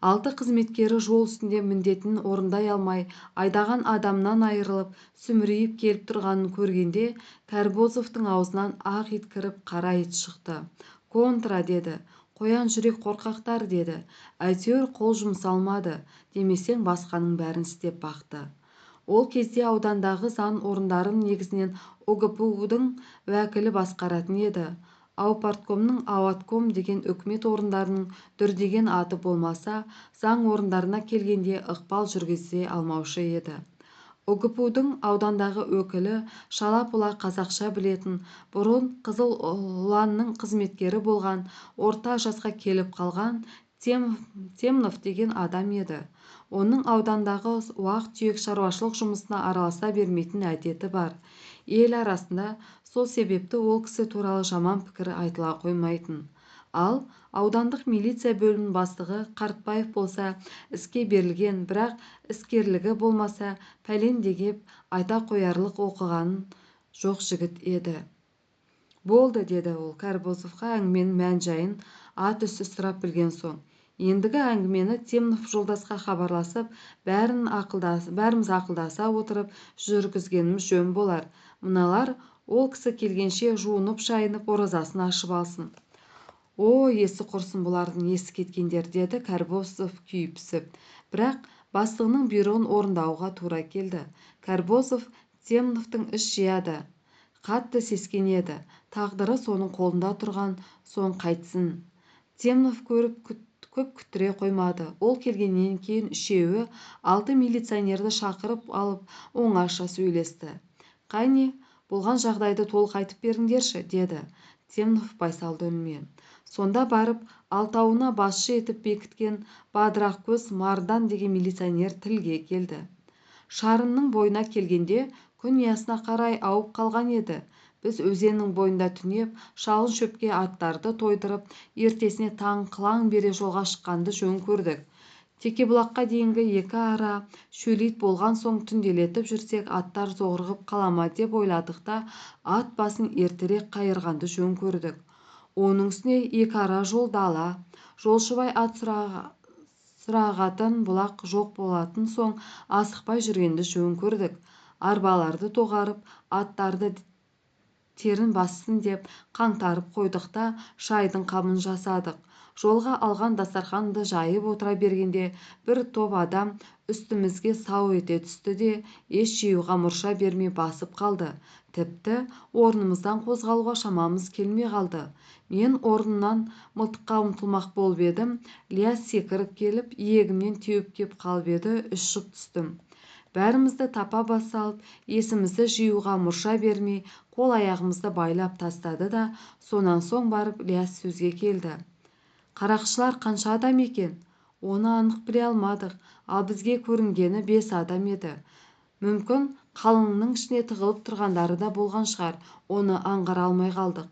6 қызметкері жол үстінде міндетін орындай алмай, айдаған адамнан айырылып, сүмірейіп келіп тұрғанын көргенде, Кәрбозовтың аузынан ақ ит кіріп, қара ит шықты. Контра деді, қоян жүрек қорқақтар деді, әйтеуір қол жұмсалмады, демесең басқаның бәрін істеп бақты. Ол кезде аудандағы заң орындарын негізінен ОГПУ-дың уәкілі басқаратын еді. Аупарткомның ауатком деген үкімет орындарының дүрдеген аты болмаса, заң орындарына келгенде ықпал жүргізе алмаушы еді. ОГПУ-дың аудандағы өкілі шала-пұла қазақша білетін, бұрын Қызыл ұланның қызметкері болған, орта жасқа келіп қалған Темнов деген адам еді. Оның аудандағы уақ-түйек шаруашылық жұмысына араласа бермейтін әдеті бар. Ел арасында сол себепті ол кісі туралы жаман пікір айтыла қоймайтын. Ал аудандық милиция бөлімінің бастығы Қартбаев болса, іске берілген, бірақ іскерлігі болмаса, пәлен дегеп айта қоярлық оқығанын жоқ жігіт еді. Болды, деді ол Кәрбозовқа әңгіменің мән-жайын ат үсті сұрап білген соң. Ендігі әңгімені Темнов жолдасқа хабарласып, бәріміз ақылдаса отырып жүргізгеніміз жөн болар. Мыналар ол кісі келгенше жуынып-шайынып оразасын ашып алсын. О, есі құрсын бұлардың, есі кеткендер, деді Кәрбозов күйіп-пісіп. Бірақ бастығының бұйрығын орындауға тура келді. Кәрбозов Темновтың іш жияды, қатты сескенеді. Тағдыры соның қолында тұрған соң қайтсын. Темнов көп күттіре қоймады. Ол келгеннен кейін үшеуі 6 милиционерді шақырып алып оңаша сөйлесті. Қайне, болған жағдайды толық айтып беріңдерші, деді Темнов байсалды үнмен. Сонда барып, алтауына басшы етіп бекіткен бадырақ көз Мардан деген милиционер тілге келді. Шарынның бойына келгенде күн ясына қарай ауып қалған еді. Біз өзеннің бойында түнеп, шалын шөпке аттарды тойдырып, ертесіне таң қылаң бере жолға шыққанды жөн көрдік. Текебұлаққа дейінгі екі ара шөлейт болған соң түнделетіп жүрсек, аттар зорығып қалама деп ойладық та, ат басын ертерек қайырғанды жөн көрдік. Оның үстіне екі ара жол дала. Жолшыбай ат сұрағатын бұлақ жоқ болатын соң, асықпай жүргенді жөн көрдік. Арбаларды тоғарып, аттарды терін бассын деп қаңтарып қойдық та шайдың қамын жасадық. Жолға алған дастарханды жайып отыра бергенде бір топ адам үстімізге сау ете түсті де еш жиюға мұрша бермей басып қалды. Тіпті орнымыздан қозғалуға шамамыз келмей қалды. Мен орнымнан мылтыққа ұмтылмақ болып едім. Ілияс секіріп келіп, иегімнен теуіп кеп қалып еді, ұшып түстім. Бәрімізді тапа бас салып, есімізді жиюға мұрша бермей, қол-аяғымызды байлап тастады да, сонан соң барып Ілияс сөзге келді. Қарақшылар қанша адам екен? Оны анық біле алмадық, ал бізге көрінгені 5 адам еді. Мүмкін қалыңның ішіне тығылып тұрғандары да болған шығар, оны аңғара алмай қалдық.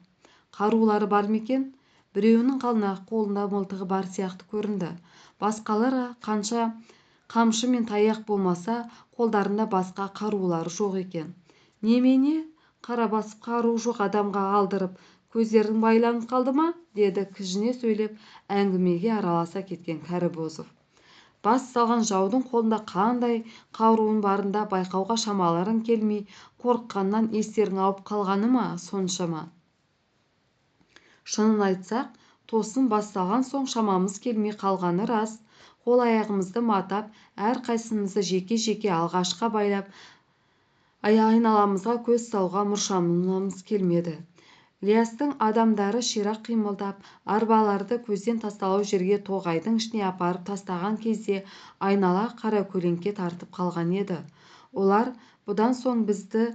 Қарулары бар ма екен? Біреуінің қолында мылтығы бар сияқты көрінді. Басқалары қанша қамшы мен таяқ болмаса, қолдарында басқа қарулары жоқ екен. Немене? Қара басып қаруы жоқ адамға алдырып, көздерің байланып қалды ма? Деді кіжіне сөйлеп әңгімеге араласа кеткен Кәрібозов. Бас салған жаудың қолында қандай қаруын барында байқауға шамаларың келмей, қорыққаннан естерің ауып қалғаны ма соншама? Шынын айтсақ, тосын басталған соң шамамыз келмей қалғаны рас. Қол-аяғымызды матап, әрқайсымызды жеке-жеке алғашқа байлап, айналамызға көз салуға мұршамыз келмеді. Ілиястың адамдары ширақ қимылдап, арбаларды көзден тасталау жерге тоғайдың ішіне апарып тастаған кезде айнала қара көлеңке тартып қалған еді. Олар бұдан соң бізді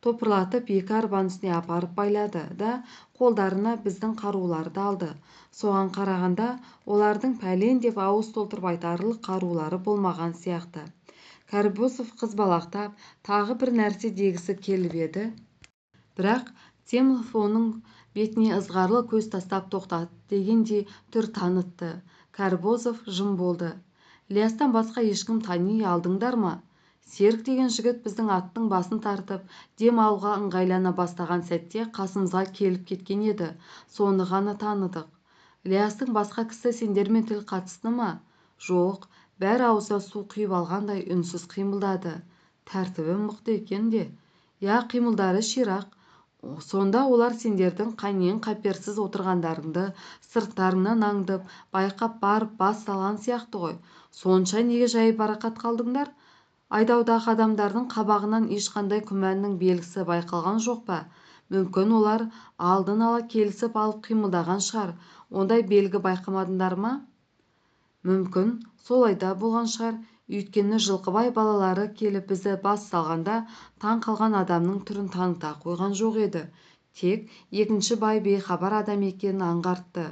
топырлатып екі арбаның үстіне апарып байлады да қолдарына біздің қаруларды алды. Соған қарағанда олардың пәлен деп ауыз толтырып айтарлық қарулары болмаған сияқты. Кәрібозов қызбалақтап, тағы бір нәрсе дегісі келіп еді. Бірақ Темнов оның бетіне ызғарлы көз тастап тоқтат дегендей түр танытты. Кәрібозов жым болды. Ілиястан басқа ешкім тани алдыңдар ма? Серік деген жігіт біздің аттың басын тартып, дем алуға ыңғайлана бастаған сәтте қасымызға келіп кеткен еді. Соны ғана таныдық. Ілиястың басқа кісі сендермен тіл қатысты ма? Жоқ, бәрі аузына су құйып алғандай үнсіз қимылдады. Тәртібі мықты екен де. Я, қимылдары ширақ. Сонда олар сендердің қаннен қаперсіз отырғандарыңды сырттарыңнан аңдып, байқап барып бас салған сияқты ғой. Сонша неге жай барақат қалдыңдар? Айдаудағы адамдардың қабағынан ешқандай күмәннің белгісі байқалған жоқ па? Мүмкін олар алдын ала келісіп алып қимылдаған шығар. Ондай белгі байқамадыңдар ма? Мүмкін солай да болған шығар. Өйткені Жылқыбай балалары келіп бізді бас салғанда таң қалған адамның түрін таныта қойған жоқ еді. Тек екінші бай бейхабар адам екенін аңғартты.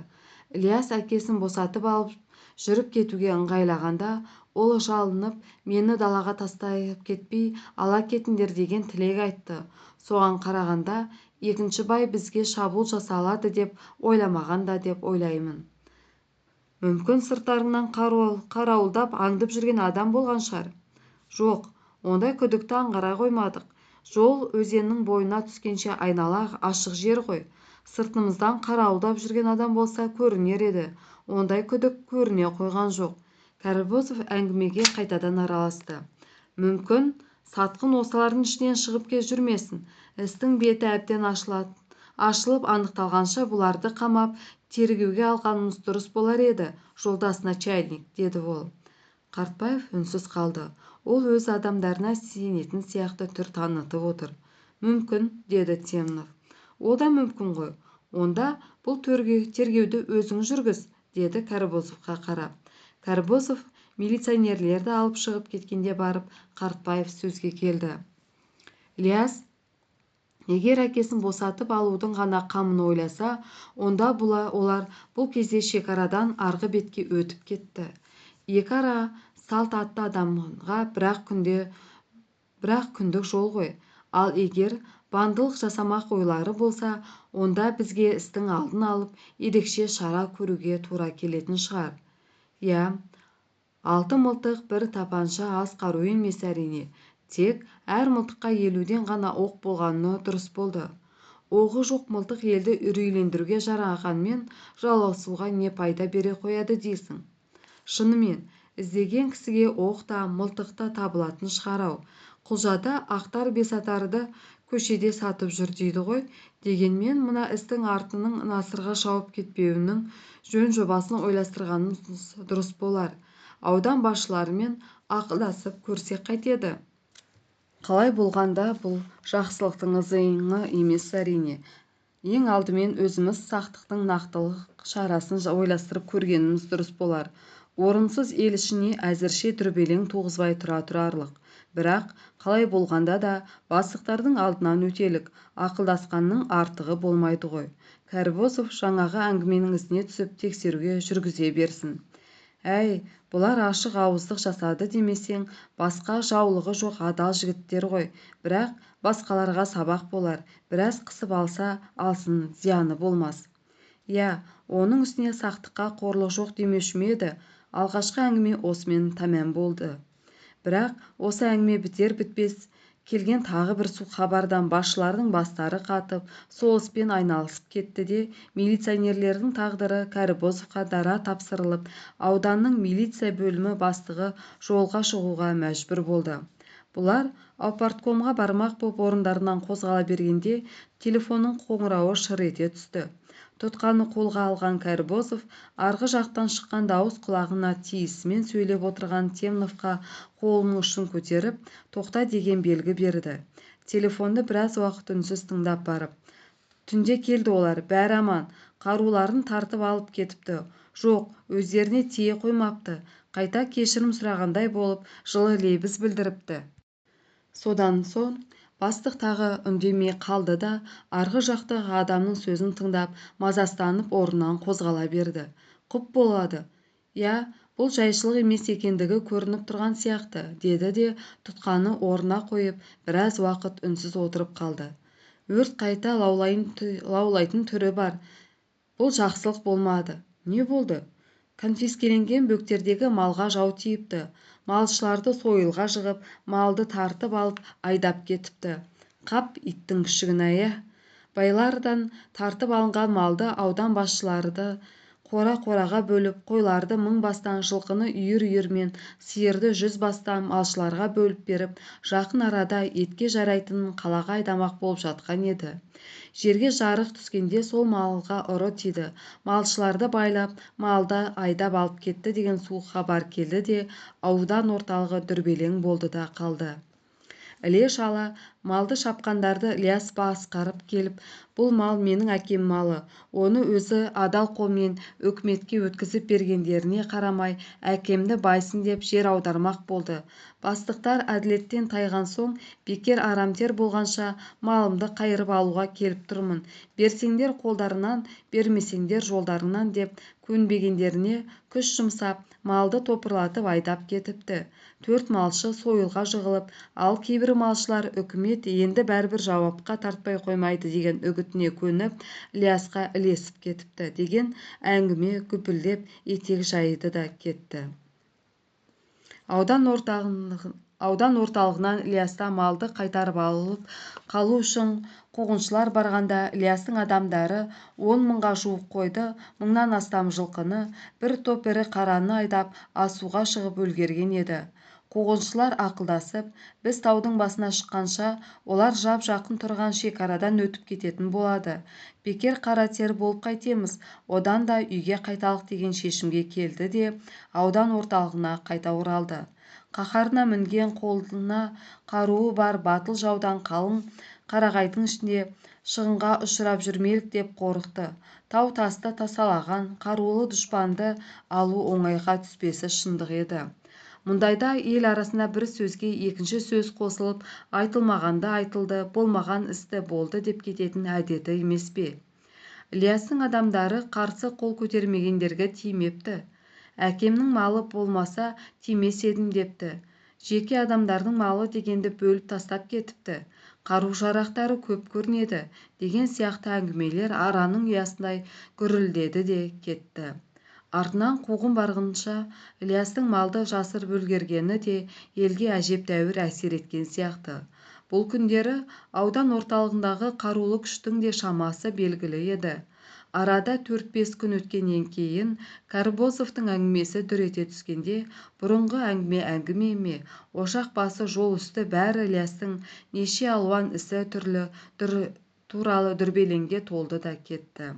Ілияс әкесін босатып алып жүріп кетуге ыңғайлағанда, ол жалынып, мені далаға тастап кетпей ала кетіңдер деген тілек айтты. Соған қарағанда, екінші бай бізге шабуыл жасалады деп ойламаған да деп ойлаймын. Мүмкін сырттарыңнан қарауылдап аңдып жүрген адам болған шығар. Жоқ, ондай күдікті аңғара қоймадық. Жол өзеннің бойына түскенше айнала ашық жер ғой. Сыртымыздан қарауылдап жүрген адам болса көрінер еді. Ондай күдік көріне қойған жоқ. Кәрібозов әңгімеге қайтадан араласты. Мүмкін сатқын осылардың ішінен шығып жүрмесін. Істің беті әбден ашылып анықталғанша бұларды қамап тергеуге алғанымыз дұрыс болар еді, жолдас начальник, деді ол. Қартбаев үнсіз қалды. Ол өз адамдарына сенетін сияқты түр танытып отыр. Мүмкін, деді Темнов. Ол да мүмкін ғой. Онда бұл тергеуді өзің жүргіз, деді Кәрібозовқа қарап. Кәрібозов милиционерлерді алып шығып кеткенде барып Қартбаев сөзге келді. Ілияс, егер әкесін босатып алудың ғана қамын ойласа, онда олар бұл кезде шекарадан арғы бетке өтіп кетті. Екі ара салт атты адамға бірақ күндік жол ғой. Ал егер бандылық жасамақ ойлары болса, онда бізге істің алдын алып, ерекше шара көруге тура келетін шығар. Я, 6 мылтық бір тапанша аз қару емес әрине. Тек әр мылтыққа 50-ден ғана оқ болғаны дұрыс болды. Оғы жоқ мылтық елді үрейлендіруге жарағанмен жаласуға не пайда бере қояды дейсің. Шынымен, іздеген кісіге оқ та мылтық та табылатын шығар-ау. Құлжада ақтар бесатарды көшеде сатып жүр дейді ғой. Дегенмен мына істің артының насырға шауып кетпеуінің жөн жобасын ойластырғанымыз дұрыс болар. Аудан басшылары мен ақылдасып көрсек қайтеді. Қалай болғанда бұл жақсылықтың ызыңы емес әрине. Ең алдымен өзіміз сақтықтың нақтылық шарасын ойластырып көргеніміз дұрыс болар. Орынсыз ел ішіне әзірше дүрбелең туғызбай тұра тұрарлық. Бірақ қалай болғанда да бастықтардың алдынан өтелік, ақылдасқанның артығы болмайды ғой. Кәрібозов жаңағы әңгіменің ізіне түсіп тексеруге жүргізе берсін. Әй, бұлар ашық ауыздық жасады демесең, басқа жаулығы жоқ адал жігіттер ғой. Бірақ басқаларға сабақ болар. Біраз қысып алса алсын, зияны болмас. Иә, оның үстіне сақтыққа қорлық жоқ демеуші ме еді? Алғашқы әңгіме осымен тәмам болды. Бірақ осы әңгіме бітер-бітпес келген тағы бір суық хабардан басшылардың бастары қатып, сол іспен айналысып кетті де, милиционерлердің тағдыры Кәрібозовқа дара тапсырылып, ауданның милиция бөлімі бастығы жолға шығуға мәжбүр болды. Бұлар аупарткомға бармақ боп орындарынан қозғала бергенде телефонның қоңырауы шыр ете түсті. Тұтқаны қолға алған Кәрібозов арғы жақтан шыққан дауыс құлағына тиісімен сөйлеп отырған Темновқа қолының ұшын көтеріп, тоқта деген белгі берді. Телефонды біраз уақыт үнсіз тыңдап барып, түнде келді олар, бәрі аман, қаруларын тартып алып кетіпті. Жоқ, өздеріне тие қоймапты. Қайта кешірім сұрағандай болып, жылы лебіз білдіріпті. Содан соң бастық тағы үндемей қалды да, арғы жақтағы адамның сөзін тыңдап, мазастанып орнынан қозғала берді. Құп болады. Я, бұл жайшылық емес екендігі көрініп тұрған сияқты, деді де тұтқаны орнына қойып, біраз уақыт үнсіз отырып қалды. Өрт қайта лаулайтын түрі бар. Бұл жақсылық болмады. Не болды? Конфискеленген бөктердегі малға жау тиіпті. Малшыларды сойылға жығып, малды тартып алып айдап кетіпті. Қап, иттің күшігін-ай. Байлардан тартып алынған малды аудан басшылары қора-қораға бөліп, қойларды 1000 бастан, жылқыны үйір-үйірмен, сиырды 100 бастан малшыларға бөліп беріп, жақын арада етке жарайтынын қалаға айдамақ болып жатқан еді. Жерге жарық түскенде сол малға ұры тиді. Малшыларды байлап, малды айдап алып кетті деген суық хабар келді де, аудан орталығы дүрбелең болды да қалды. Іле-шала малды шапқандарды Ілияс басқарып келіп, бұл мал менің әкем малы. Оны өзі адал қолмен өкіметке өткізіп бергендеріне қарамай, әкемді байсын деп жер аудармақ болды. Бастықтар әділеттен тайған соң, бекер арамтер болғанша малымды қайырып алуға келіп тұрмын. Берсеңдер қолдарынан, бермесеңдер жолдарынан деп көнбегендеріне күш жұмсап, малды топырлатып айдап кетіпті. 4 малшы сойылға жығылып, ал кейбір малшылар үкімет енді бәрібір жауапқа тартпай қоймайды деген үгітіне көніп, Ілиясқа ілесіп кетіпті деген әңгіме гүпілдеп етек жайды да кетті. Аудан орталығынан Ілияста малды қайтарып алып қалу үшін қуғыншылар барғанда Ілиястың адамдары 10 мыңға жуық қойды, 1000-нан астам жылқыны, бір топ ірі қараны айдап асуға шығып үлгерген еді. Қуғыншылар ақылдасып, біз таудың басына шыққанша, олар жап-жақын тұрған шекарадан өтіп кететін болады. Бекер қара тер болып қайтеміз, одан да үйге қайталық деген шешімге келді де, аудан орталығына қайта оралды. Қаһарына мінген, қолына қаруы бар батыл жаудан қалың қарағайдың ішінде шығынға ұшырап жүрмелік деп қорықты. Тау-тасты тасалаған қарулы дұшпанды алу оңайға түспесі шындық еді. Мұндайда ел арасында бір сөзге екінші сөз қосылып, айтылмағанда айтылды, болмаған істі болды деп кететін әдеті емес пе? Ілиястың адамдары қарсы қол көтермегендерге тимепті. Әкемнің малы болмаса тимес едім депті. Жеке адамдардың малы дегенді бөліп тастап кетіпті. Қару-жарақтары көп көрінеді деген сияқты әңгімелер араның ұясындай гүрілдеді де кетті. Артынан қуғын барғанша Ілиястың малды жасырып үлгергені де елге әжептәуір әсер еткен сияқты. Бұл күндері аудан орталығындағы қарулы күштің де шамасы белгілі еді. Арада 4-5 күн өткеннен кейін Кәрібозовтың әңгімесі дүр ете түскенде, бұрынғы әңгіме ме, ошақ басы жол үсті бәрі Ілиястың неше алуан ісі туралы дүрбелеңге толды да кетті.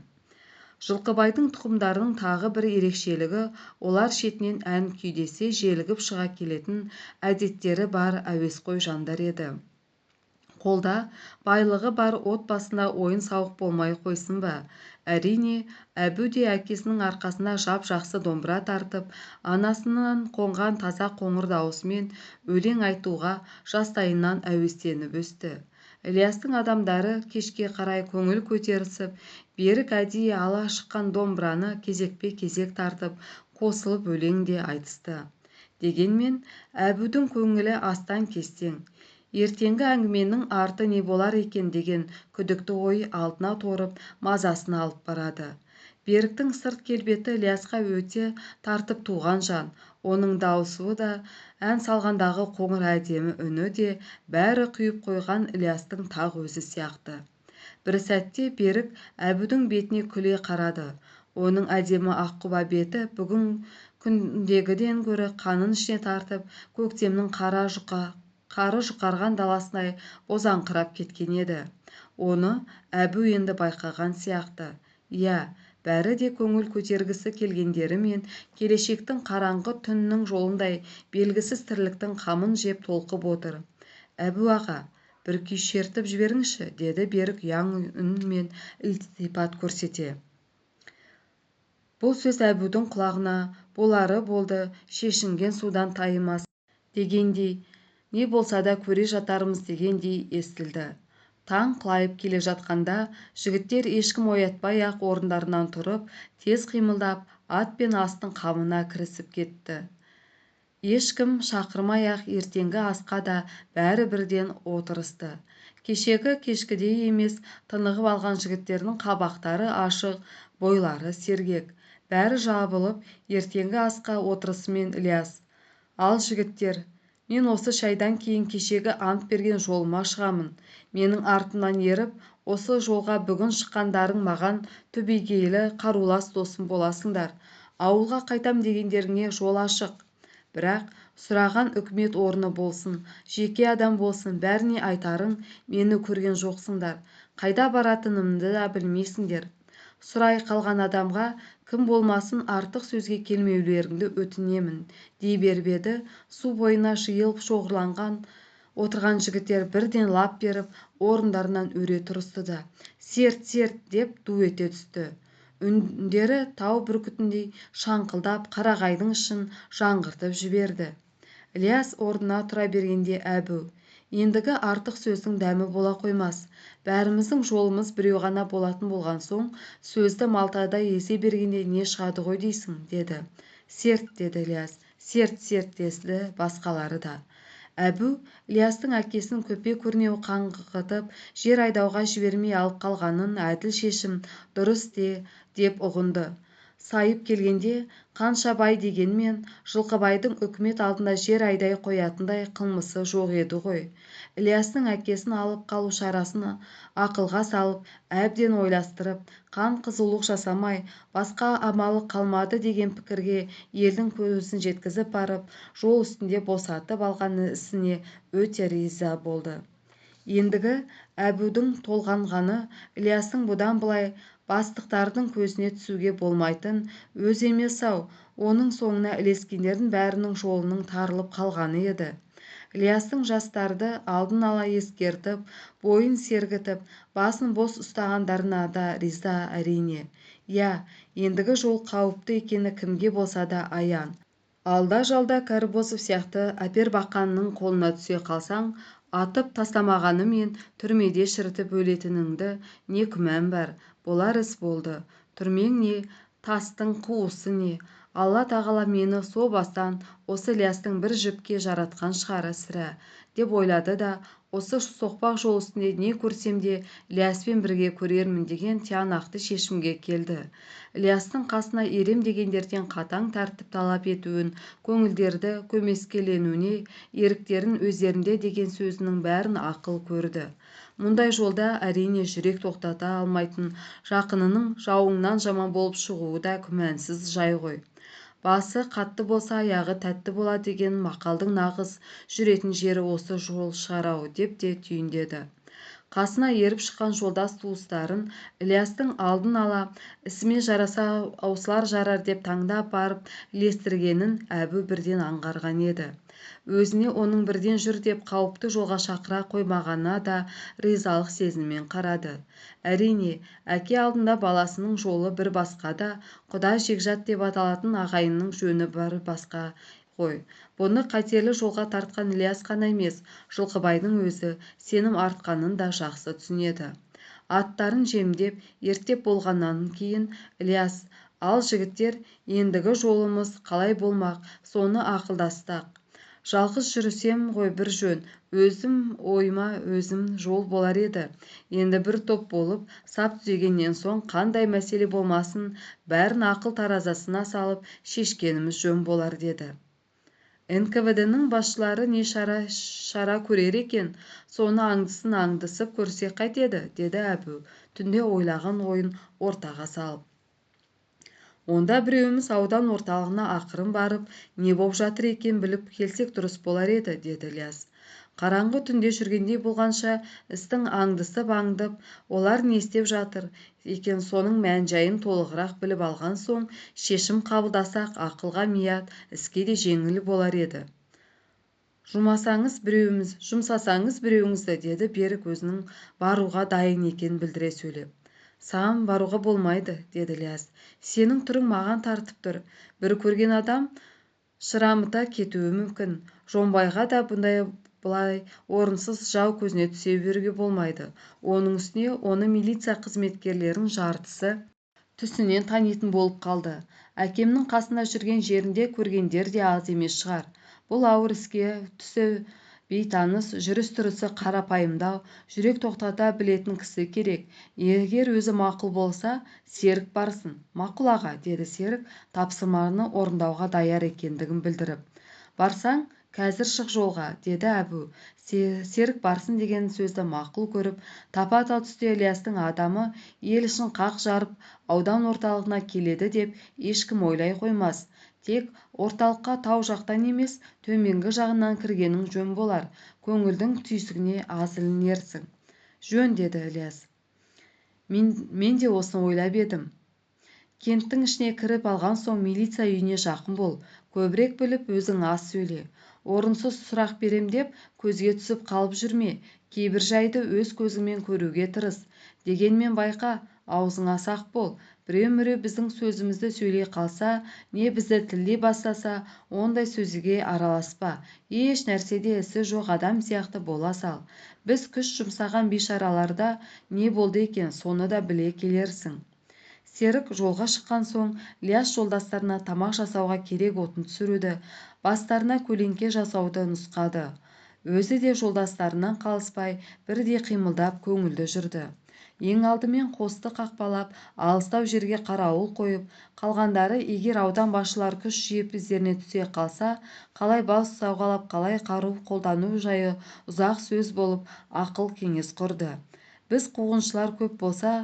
Жылқыбайдың тұқымдарының тағы бір ерекшелігі олар шетінен ән күй десе желігіп шыға келетін әдеттері бар әуесқой жандар еді. Қолда байлығы бар отбасында ойын-сауық болмай қойсын ба? Әрине, Әбу де әкесінің арқасында жап-жақсы домбыра тартып, анасынан қонған таза қоңыр даусымен өлең айтуға жастайынан әуестеніп өсті. Ілиястың адамдары кешке қарай көңіл көтерісіп, берік әдейі ала шыққан домбыраны кезекпе-кезек тартып, қосылып өлең де айтысты. Дегенмен, Әбудің көңілі астан-кестең. Ертеңгі әңгіменің арты не болар екен деген күдікті ой алдына торып, мазасын алып барады. Беріктің сырт келбеті Ілиясқа өте тартып туған жан. Оның дауысы да, ән салғандағы қоңыр әдемі үні де бәрі құйып қойған Ілиястың тақ өзі сияқты. Бір сәтте Берік Әбудің бетіне күле қарады. Оның әдемі аққұба беті бүгін күндегіден гөрі қанын ішіне тартып, көктемнің қары жұқарған даласындай бозаңқырап кеткен еді. Оны Әбу енді байқаған сияқты. Иә, бәрі де көңіл көтергісі келгендері мен келешектің қараңғы түннің жолындай белгісіз тірліктің қамын жеп толқып отыр. Әбу аға, бір күй шертіп жіберіңізші, деді Берік ұяң үнмен ілтипат көрсете. Бұл сөз Әбудің құлағына болары болды, шешінген судан тайымас дегендей, не болса да көре жатармыз дегендей естілді. Таң қылайып келе жатқанда жігіттер ешкім оятпай-ақ орындарынан тұрып, тез қимылдап, ат пен астың қамына кірісіп кетті. Ешкім шақырмай-ақ ертеңгі асқа да бәрі бірден отырысты. Кешегі кешкідей емес, тынығып алған жігіттердің қабақтары ашық, бойлары сергек. Бәрі жабылып, ертеңгі асқа отырысымен Ілияс: «Ал жігіттер, мен осы шайдан кейін кешегі ант берген жолыма шығамын. Менің артымнан еріп, осы жолға бүгін шыққандарың маған түбегейлі қарулас досым боласыңдар. Ауылға қайтам дегендеріңе жол ашық. Бірақ сұраған үкімет орны болсын, жеке адам болсын, бәріне айтарың, мені көрген жоқсыңдар. Қайда баратынымды да білмейсіңдер. Сұрай қалған адамға кім болмасын артық сөзге келмеулеріңді өтінемін», дей беріп еді. Су бойына жиылып шоғырланған отырған жігіттер бірден лап беріп, орындарынан өре тұрысты да «Серт-серт» деп ду ете түсті. Үндері тау бүркітіндей шаңқылдап, қарағайдың ішін жаңғыртып жіберді. Ілияс орнына тұра бергенде Әбу: «Ендігі артық сөздің дәмі бола қоймас. Бәріміздің жолымыз біреу ғана болатын болған соң, сөзді малтада есе бергенде не шығады ғой дейсің», деді. «Серт», деді Ілияс. «Серт-серт» десті басқалары да. Әбу Ілиястың әкесінің көпе-көрнеу қаңғытып жер айдауға жібермей алып қалғанын әділ шешім, дұрыс деп ұғынды. Сайып келгенде қанша бай дегенмен Жылқыбайдың үкімет алдында жер айдай қоятындай қылмысы жоқ еді ғой. Ілиястың әкесін алып қалу шарасын ақылға салып, әбден ойластырып, қан қызулық жасамай, басқа амалы қалмады деген пікірге елдің көзін жеткізіп барып, жол үстінде босатып алған ісіне өте риза болды. Ендігі Әбудің толғанғаны Ілиястың бұдан былай бастықтардың көзіне түсуге болмайтын өз емес-ау, оның соңына ілескендердің бәрінің жолының тарылып қалғаны еді. Ілиястың жастарды алдын ала ескертіп, бойын сергітіп, басын бос ұстағандарына да риза әрине. Иә, ендігі жол қауіпті екені кімге болса да аян. Алда-жалда Кәрібозов сияқты әпер-баққанның қолына түсе қалсаң, атып тастамағаны мен түрмеде шірітіп өлетініңді не күмән бар, болар іс болды. Түрмең не, тастың қуысы не, Алла тағала мені со бастан осы Ілиястың бір жіпке жаратқан шығары сірә, деп ойлады да, осы соқпақ жол үстінде не көрсем де Ілияспен бірге көрермін деген тиянақты шешімге келді. Ілиястың қасына ерем дегендерден қатаң тәртіп талап етуін, көңілдерді көмескеленуіне, еріктерін өздерінде деген сөзінің бәрін ақыл көрді. Мұндай жолда әрине жүрек тоқтата алмайтын жақынының жауыңнан жаман болып шығуы да күмәнсіз жай ғой. Басы қатты болса аяғы тәтті болады деген мақалдың нағыз жүретін жері осы жол шығар-ау деп те түйіндеді. Қасына еріп шыққан жолдас туыстарын Ілиястың алдын ала ісіме жараса аусылар жарар деп таңдап барып ілестіргенін Әбу бірден аңғарған еді. Өзіне оның бірден жүр деп қауіпті жолға шақыра қоймағанына да ризалық сезіммен қарады. Әрине, әке алдында баласының жолы бір басқа да, құда жекжат деп аталатын ағайынның жөні бір басқа ғой. Бұны қатерлі жолға тартқан Ілияс қана емес, Жылқыбайдың өзі сенім артқанын да жақсы түсінеді. Аттарын жемдеп, ертеп болғаннан кейін Ілияс: "Ал жігіттер, ендігі жолымыз қалай болмақ, соны ақылдастық. Жалғыз жүрсем ғой бір жөн, өзім ойыма өзім жол болар еді. Енді бір топ болып, сап түзегеннен соң қандай мәселе болмасын, бәрін ақыл таразысына салып шешкеніміз жөн болар" деді. НКВД-ның басшылары не шара көрер екен, соны аңдысын аңдысып көрсек қайтеді, деді Әбу, түнде ойлаған ойын ортаға салып. Онда біреуіміз аудан орталығына ақырын барып, не боп жатыр екен біліп келсек дұрыс болар еді, деді Ілияс. Қараңғы түнде жүргендей болғанша істің аңдысып аңдып, олар не істеп жатыр екен соның мән-жайын толығырақ біліп алған соң шешім қабылдасақ ақылға мият, іске де жеңіл болар еді. Жұмсасаңыз біреуіңізді, деді Берік өзінің баруға дайын екенін білдіре сөйлеп. Саған баруға болмайды, деді Ілияс. Сенің түрің маған тартып тұр. Bir көрген адам шырамыта кетуі мүмкін. Жомбайға да бұлай орынсыз жау көзіне түсе беруге болмайды. Оның үстіне оны милиция қызметкерлерінің жартысы түсінен танитын болып қалды. Әкемнің қасында жүрген жерінде көргендер де аз емес шығар. Бұл ауыр іске түсі бейтаныс, жүріс-тұрысы қарапайымдау, жүрек тоқтата білетін кісі керек. Егер өзі мақұл болса, Серік барсын. Мақұл аға, деді Серік, тапсырманы орындауға даяр екендігін білдіріп. Барсаң, қазір шық жолға, деді Әбу. Серік барсын деген сөзді мақұл көріп, тапа-тал түсте Ілиястың адамы ел ішін қақ жарып аудан орталығына келеді деп ешкім ойлай қоймас. Тек орталыққа тау жақтан емес, төменгі жағынан кіргенің жөн болар. Көңілдің түйсігіне аз ілінерсің. Жөн, деді Ілияс. Мен де осыны ойлап едім. Кенттің ішіне кіріп алған соң милиция үйіне жақын бол. Көбірек біліп өзің аз сөйле. Орынсыз сұрақ берем деп көзге түсіп қалып жүрме. Кейбір жайды өз көзіңмен көруге тырыс. Дегенмен байқа, аузыңа сақ бол. Біреу-міреу біздің сөзімізді сөйлей қалса, не бізді тілдей бастаса, ондай сөзге араласпа. Еш нәрседе ісі жоқ адам сияқты бола сал. Біз күш жұмсаған бейшараларда не болды екен, соны да біле келерсің. Серік жолға шыққан соң Ілияс жолдастарына тамақ жасауға керек отын түсіруді, бастарына көлеңке жасауды нұсқады. Өзі де жолдастарынан қалыспай бірдей қимылдап көңілді жүрді. Ең алдымен қосты қақпалап, алыстау жерге қарауыл қойып, қалғандары егер аудан басшылар күш жиып іздеріне түсе қалса, қалай бас сауғалап, қалай қару қолдану жайы ұзақ сөз болып, ақыл кеңес құрды. Біз қуғыншылар көп болса,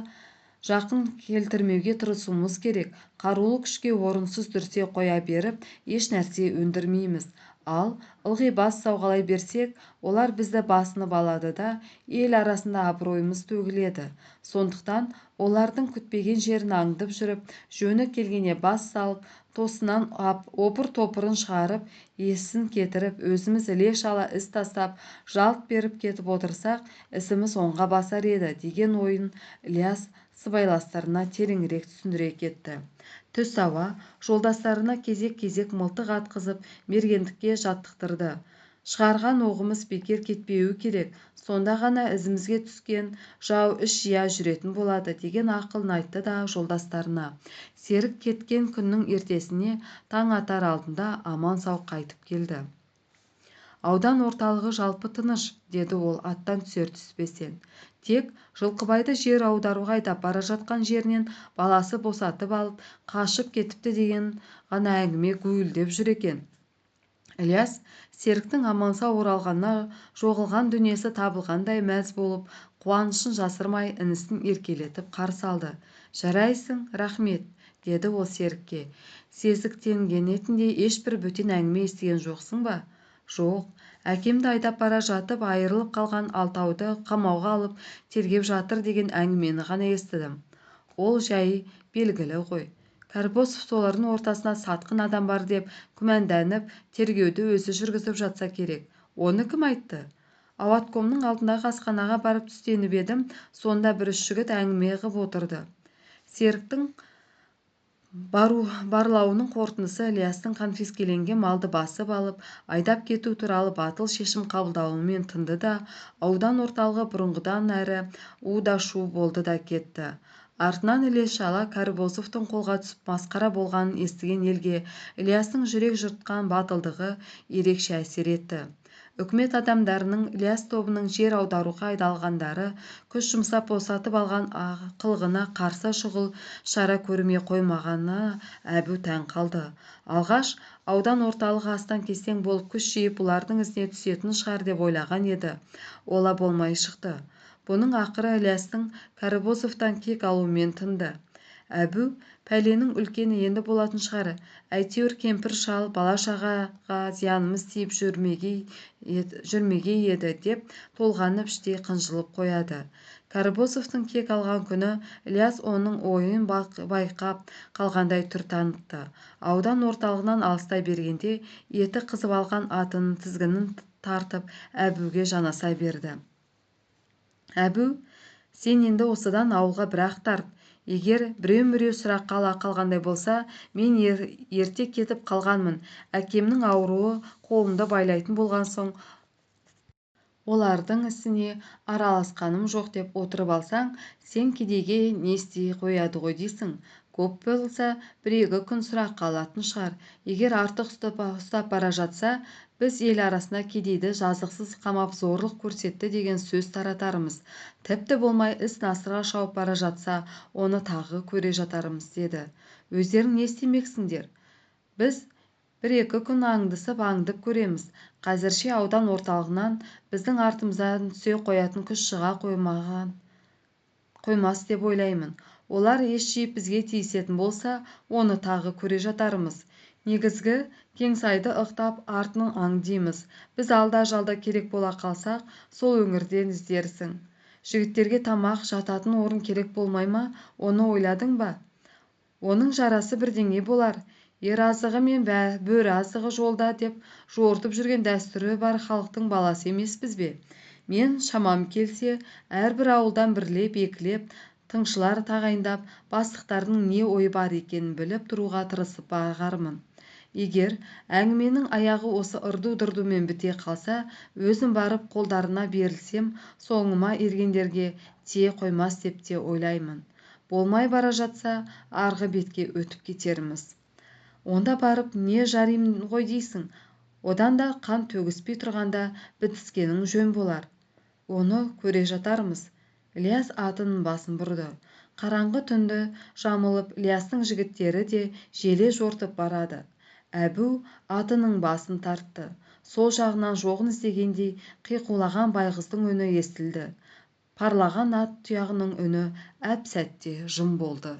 жақын келтірмеуге тырысуымыз керек. Қарулы күшке орынсыз дүрсе қоя беріп, еш нәрсе өндірмейміз. Ал ылғи бас сауғалай берсек, олар бізді басынып алады да, ел арасында абыройымыз төгіледі. Сондықтан олардың күтпеген жерін аңдып жүріп, жөні келгенде бас салып, тосынан опыр-топырын шығарып, есін кетіріп, өзіміз іле-шала іс тастап, жалт беріп кетіп отырсақ, ісіміз оңға басар еді, деген ойын Ілияс сыбайластарына тереңірек түсіндіре кетті. Түс ауа жолдастарына кезек-кезек мылтық атқызып мергендікке жаттықтырды. Шығарған оғымыз бекер кетпеуі керек, сонда ғана ізімізге түскен жау іш жия жүретін болады, деген ақылын айтты да жолдастарына. Серік кеткен күннің ертесіне таң атар алдында аман-сау қайтып келді. Аудан орталығы жалпы тыныш, деді ол аттан түсер-түспестен. Тек Жылқыбайды жер аударуға айдап бара жатқан жерінен баласы босатып алып, қашып кетіпті деген ғана әңгіме гуілдеп жүр екен. Ілияс Серіктің аман-сау оралғанына жоғалған дүниесі табылғандай мәз болып, қуанышын жасырмай інісін еркелетіп қарсы алды. Жарайсың, рахмет, деді ол Серікке. Сезіктенгенетіндей ешбір бөтен әңгіме естіген жоқсың ба? Жоқ, әкемді айдап бара жатып айырылып қалған алтауды қамауға алып тергеп жатыр деген әңгімені ғана естідім. Ол жай белгілі ғой. Карбосов солардың ортасына сатқын адам бар деп күмәнданып, тергеуді өзі жүргізіп жатса керек. Оны кім айтты? Ауаткомның алдындағы асханаға барып түстеніп едім, сонда бір үш жігіт әңгіме ғып отырды. Серіктің барлауының қорытындысы Ілиястың конфискеленген малды басып алып, айдап кету туралы батыл шешім қабылдауымен тынды да, аудан орталығы бұрынғыдан әрі у-шу болды да кетті. Артынан Іле-шала Карбосовтың қолға түсіп масқара болғанын естіген елге Ілиястың жүрек жыртқан батылдығы ерекше әсер етті. Үкімет адамдарының Ілияс тобының жер аударуға айдалғандары күш жұмсап босатып алған қылығына қарсы шұғыл шара көрмей қоймағанына әбу таң қалды. Алғаш аудан орталығы астан-кестен болып күш жиып бұлардың ізіне түсетін шығар деп ойлаған еді. Ола болмай шықты. Бұның ақыры Ілиястың Карбосовтан кек алуымен тынды. Әбу пәленің үлкені енді болатын шығар. Әйтеуір кемпір-шал бала-шағаға зиянымыз тиіп жүрмегей еді деп толғанып іштей қынжылып қояды. Карбосовтың кек алған күні Ілияс оның ойын байқап қалғандай түр танытты. Аудан орталығынан алыстай бергенде еті қызып алған атының тізгінін тартып Әбуге жанаса берді. Әбу, сен енді осыдан ауылға бір-ақ тарт. Егер біреу сұраққа ала қалғандай болса, мен ерте кетіп қалғанмын. Әкемнің ауруы қолымды байлайтын болған соң, олардың ісіне араласқаным жоқ деп отырып алсаң, сен кедейге не істей қояды ғой дейсің. Көп болса, бір-екі күн сұраққа алатын шығар. Егер артық ұстап бара жатса, біз ел арасына кедейді жазықсыз қамап зорлық көрсетті деген сөз таратармыз. Тіпті болмай іс насырға шауып бара жатса, оны тағы көре жатармыз, деді. Өздерің не істемексіңдер? Біз бір-екі күн аңдып көреміз. Қазірше аудан орталығынан біздің артымыздан түсе қоятын күш шыға қоймас деп ойлаймын. Олар ес жиып бізге тиісетін болса, оны тағы көре жатармыз. Негізгі кеңсайды ықтап артын аңдимыз. Біз алда-жалда керек бола қалсақ, сол өңірден іздерсің. Жігіттерге тамақ, жататын орын керек болмай ма? Оны ойладың ба? Оның жарасы бірдеңе болар. Ер азығы мен бөрі азығы жолда деп жортып жүрген дәстүрі бар халықтың баласы емеспіз бе? Мен шамам келсе, әрбір ауылдан бірлеп-екілеп тыңшылар тағайындап, бастықтардың не ойы бар екенін біліп тұруға тырысып бағармын. Егер әңгіменің аяғы осы ырду-дырдумен біте қалса, өзім барып қолдарына берілсем, соңыма ергендерге тие қоймас деп те ойлаймын. Болмай бара жатса, арғы бетке өтіп кетерміз. Онда барып не жаримын ғой дейсің? Одан да қан төгіспей тұрғанда бітіскенің жөн болар. Оны көре жатармыз. Ілияс атының басын бұрды. Қараңғы түнді жамылып, Ілиястың жігіттері де желе жортып барады. Әбу атының басын тартты. Сол жағынан жоғын іздегендей қиқулаған байғыздың үні естілді. Парлаған ат тұяғының үні әп-сәтте жым болды.